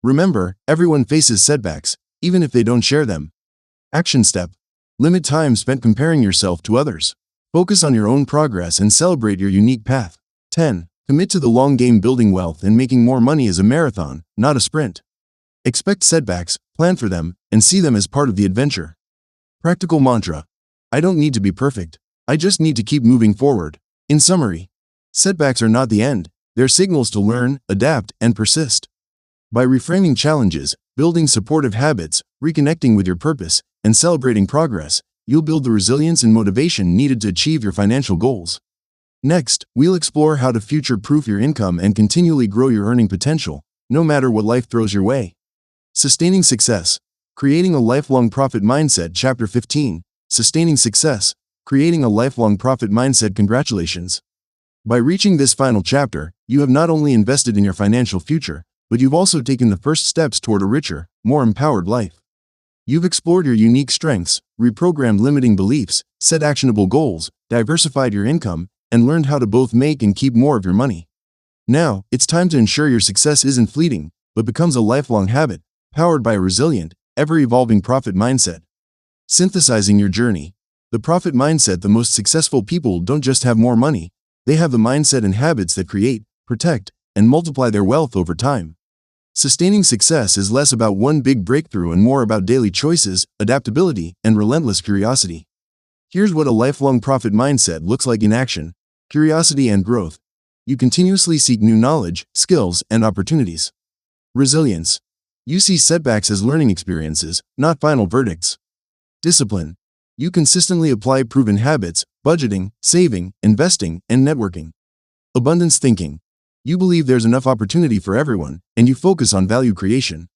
Remember, everyone faces setbacks, even if they don't share them. Action step. Limit time spent comparing yourself to others. Focus on your own progress and celebrate your unique path. 10. Commit to the long game. Building wealth and making more money is a marathon, not a sprint. Expect setbacks, plan for them, and see them as part of the adventure. Practical mantra. I don't need to be perfect. I just need to keep moving forward. In summary, setbacks are not the end. They're signals to learn, adapt, and persist. By reframing challenges, building supportive habits, reconnecting with your purpose, and celebrating progress, you'll build the resilience and motivation needed to achieve your financial goals. Next, we'll explore how to future-proof your income and continually grow your earning potential, no matter what life throws your way. Sustaining success. Creating a lifelong profit mindset. Chapter 15. Sustaining success. Creating a lifelong profit mindset. Congratulations. By reaching this final chapter, you have not only invested in your financial future, but you've also taken the first steps toward a richer, more empowered life. You've explored your unique strengths, reprogrammed limiting beliefs, set actionable goals, diversified your income, and learned how to both make and keep more of your money. Now, it's time to ensure your success isn't fleeting, but becomes a lifelong habit, powered by a resilient, ever-evolving profit mindset. Synthesizing your journey. The profit mindset. The most successful people don't just have more money, they have the mindset and habits that create, protect, and multiply their wealth over time. Sustaining success is less about one big breakthrough and more about daily choices, adaptability, and relentless curiosity. Here's what a lifelong profit mindset looks like in action. Curiosity and growth. You continuously seek new knowledge, skills, and opportunities. Resilience. You see setbacks as learning experiences, not final verdicts. Discipline. You consistently apply proven habits, budgeting, saving, investing, and networking. Abundance thinking. You believe there's enough opportunity for everyone, and you focus on value creation.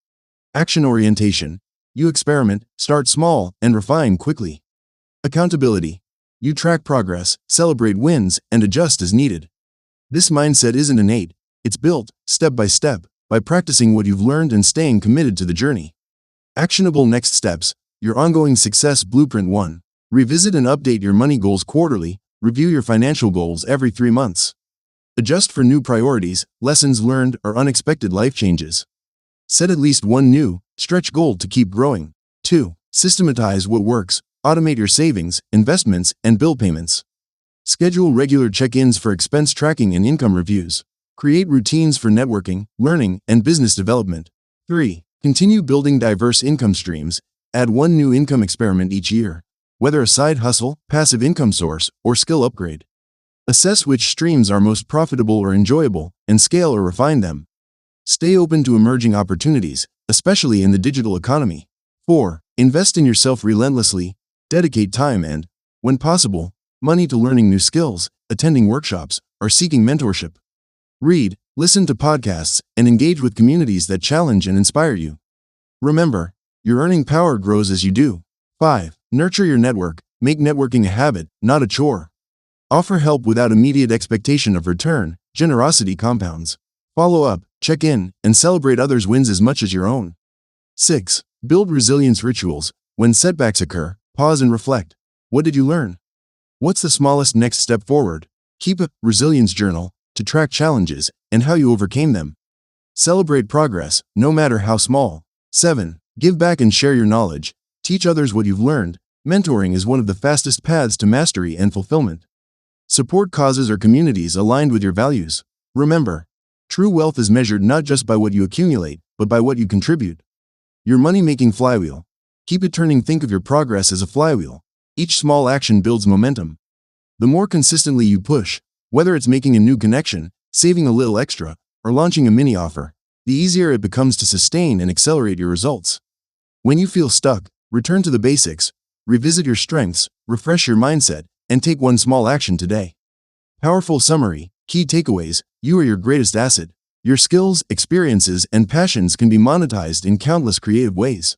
Action orientation. You experiment, start small, and refine quickly. Accountability. You track progress, celebrate wins, and adjust as needed. This mindset isn't innate, it's built, step by step, by practicing what you've learned and staying committed to the journey. Actionable next steps. Your ongoing success blueprint. 1. Revisit and update your money goals quarterly. Review your financial goals every 3 months. Adjust for new priorities, lessons learned, or unexpected life changes. Set at least one new, stretch goal to keep growing. 2. Systematize what works. Automate your savings, investments, and bill payments. Schedule regular check-ins for expense tracking and income reviews. Create routines for networking, learning, and business development. 3. Continue building diverse income streams. Add one new income experiment each year, whether a side hustle, passive income source, or skill upgrade. Assess which streams are most profitable or enjoyable, and scale or refine them. Stay open to emerging opportunities, especially in the digital economy. 4. Invest in yourself relentlessly. Dedicate time and, when possible, money to learning new skills, attending workshops, or seeking mentorship. Read, listen to podcasts, and engage with communities that challenge and inspire you. Remember, your earning power grows as you do. 5. Nurture your network. Make networking a habit, not a chore. Offer help without immediate expectation of return. Generosity compounds. Follow up, check in, and celebrate others' wins as much as your own. 6. Build resilience rituals. When setbacks occur, pause and reflect. What did you learn? What's the smallest next step forward? Keep a resilience journal to track challenges and how you overcame them. Celebrate progress, no matter how small. 7. Give back and share your knowledge. Teach others what you've learned. Mentoring is one of the fastest paths to mastery and fulfillment. Support causes or communities aligned with your values. Remember, true wealth is measured not just by what you accumulate, but by what you contribute. Your money-making flywheel. Keep it turning. Think of your progress as a flywheel. Each small action builds momentum. The more consistently you push, whether it's making a new connection, saving a little extra, or launching a mini offer, the easier it becomes to sustain and accelerate your results. When you feel stuck, return to the basics, revisit your strengths, refresh your mindset, and take one small action today. Powerful summary, key takeaways, you are your greatest asset. Your skills, experiences, and passions can be monetized in countless creative ways.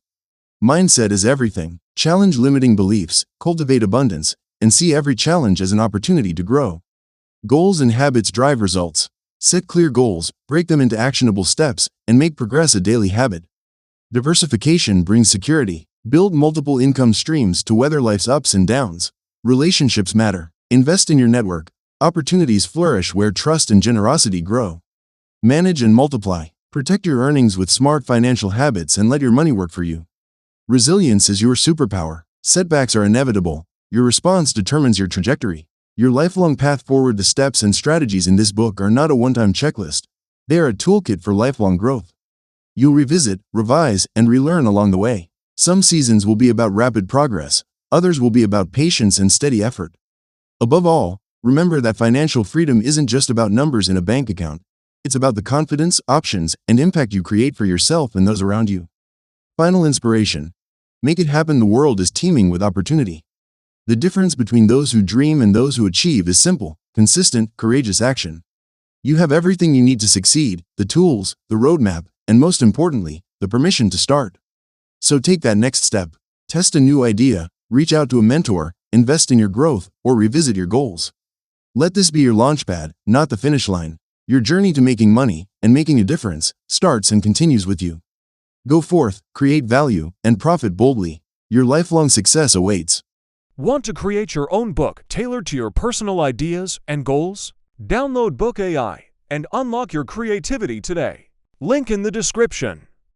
Mindset is everything. Challenge limiting beliefs, cultivate abundance, and see every challenge as an opportunity to grow. Goals and habits drive results. Set clear goals, break them into actionable steps, and make progress a daily habit. Diversification brings security. Build multiple income streams to weather life's ups and downs. Relationships matter. Invest in your network. Opportunities flourish where trust and generosity grow. Manage and multiply. Protect your earnings with smart financial habits and let your money work for you. Resilience is your superpower. Setbacks are inevitable. Your response determines your trajectory. Your lifelong path forward. The steps and strategies in this book are not a one-time checklist. They are a toolkit for lifelong growth. You'll revisit, revise, and relearn along the way. Some seasons will be about rapid progress. Others will be about patience and steady effort. Above all, remember that financial freedom isn't just about numbers in a bank account. It's about the confidence, options, and impact you create for yourself and those around you. Final inspiration. Make it happen. The world is teeming with opportunity. The difference between those who dream and those who achieve is simple, consistent, courageous action. You have everything you need to succeed, the tools, the roadmap, and most importantly, the permission to start. So take that next step. Test a new idea, reach out to a mentor, invest in your growth, or revisit your goals. Let this be your launchpad, not the finish line. Your journey to making money and making a difference starts and continues with you. Go forth, create value, and profit boldly. Your lifelong success awaits. Want to create your own book tailored to your personal ideas and goals? Download BookAI and unlock your creativity today. Link in the description.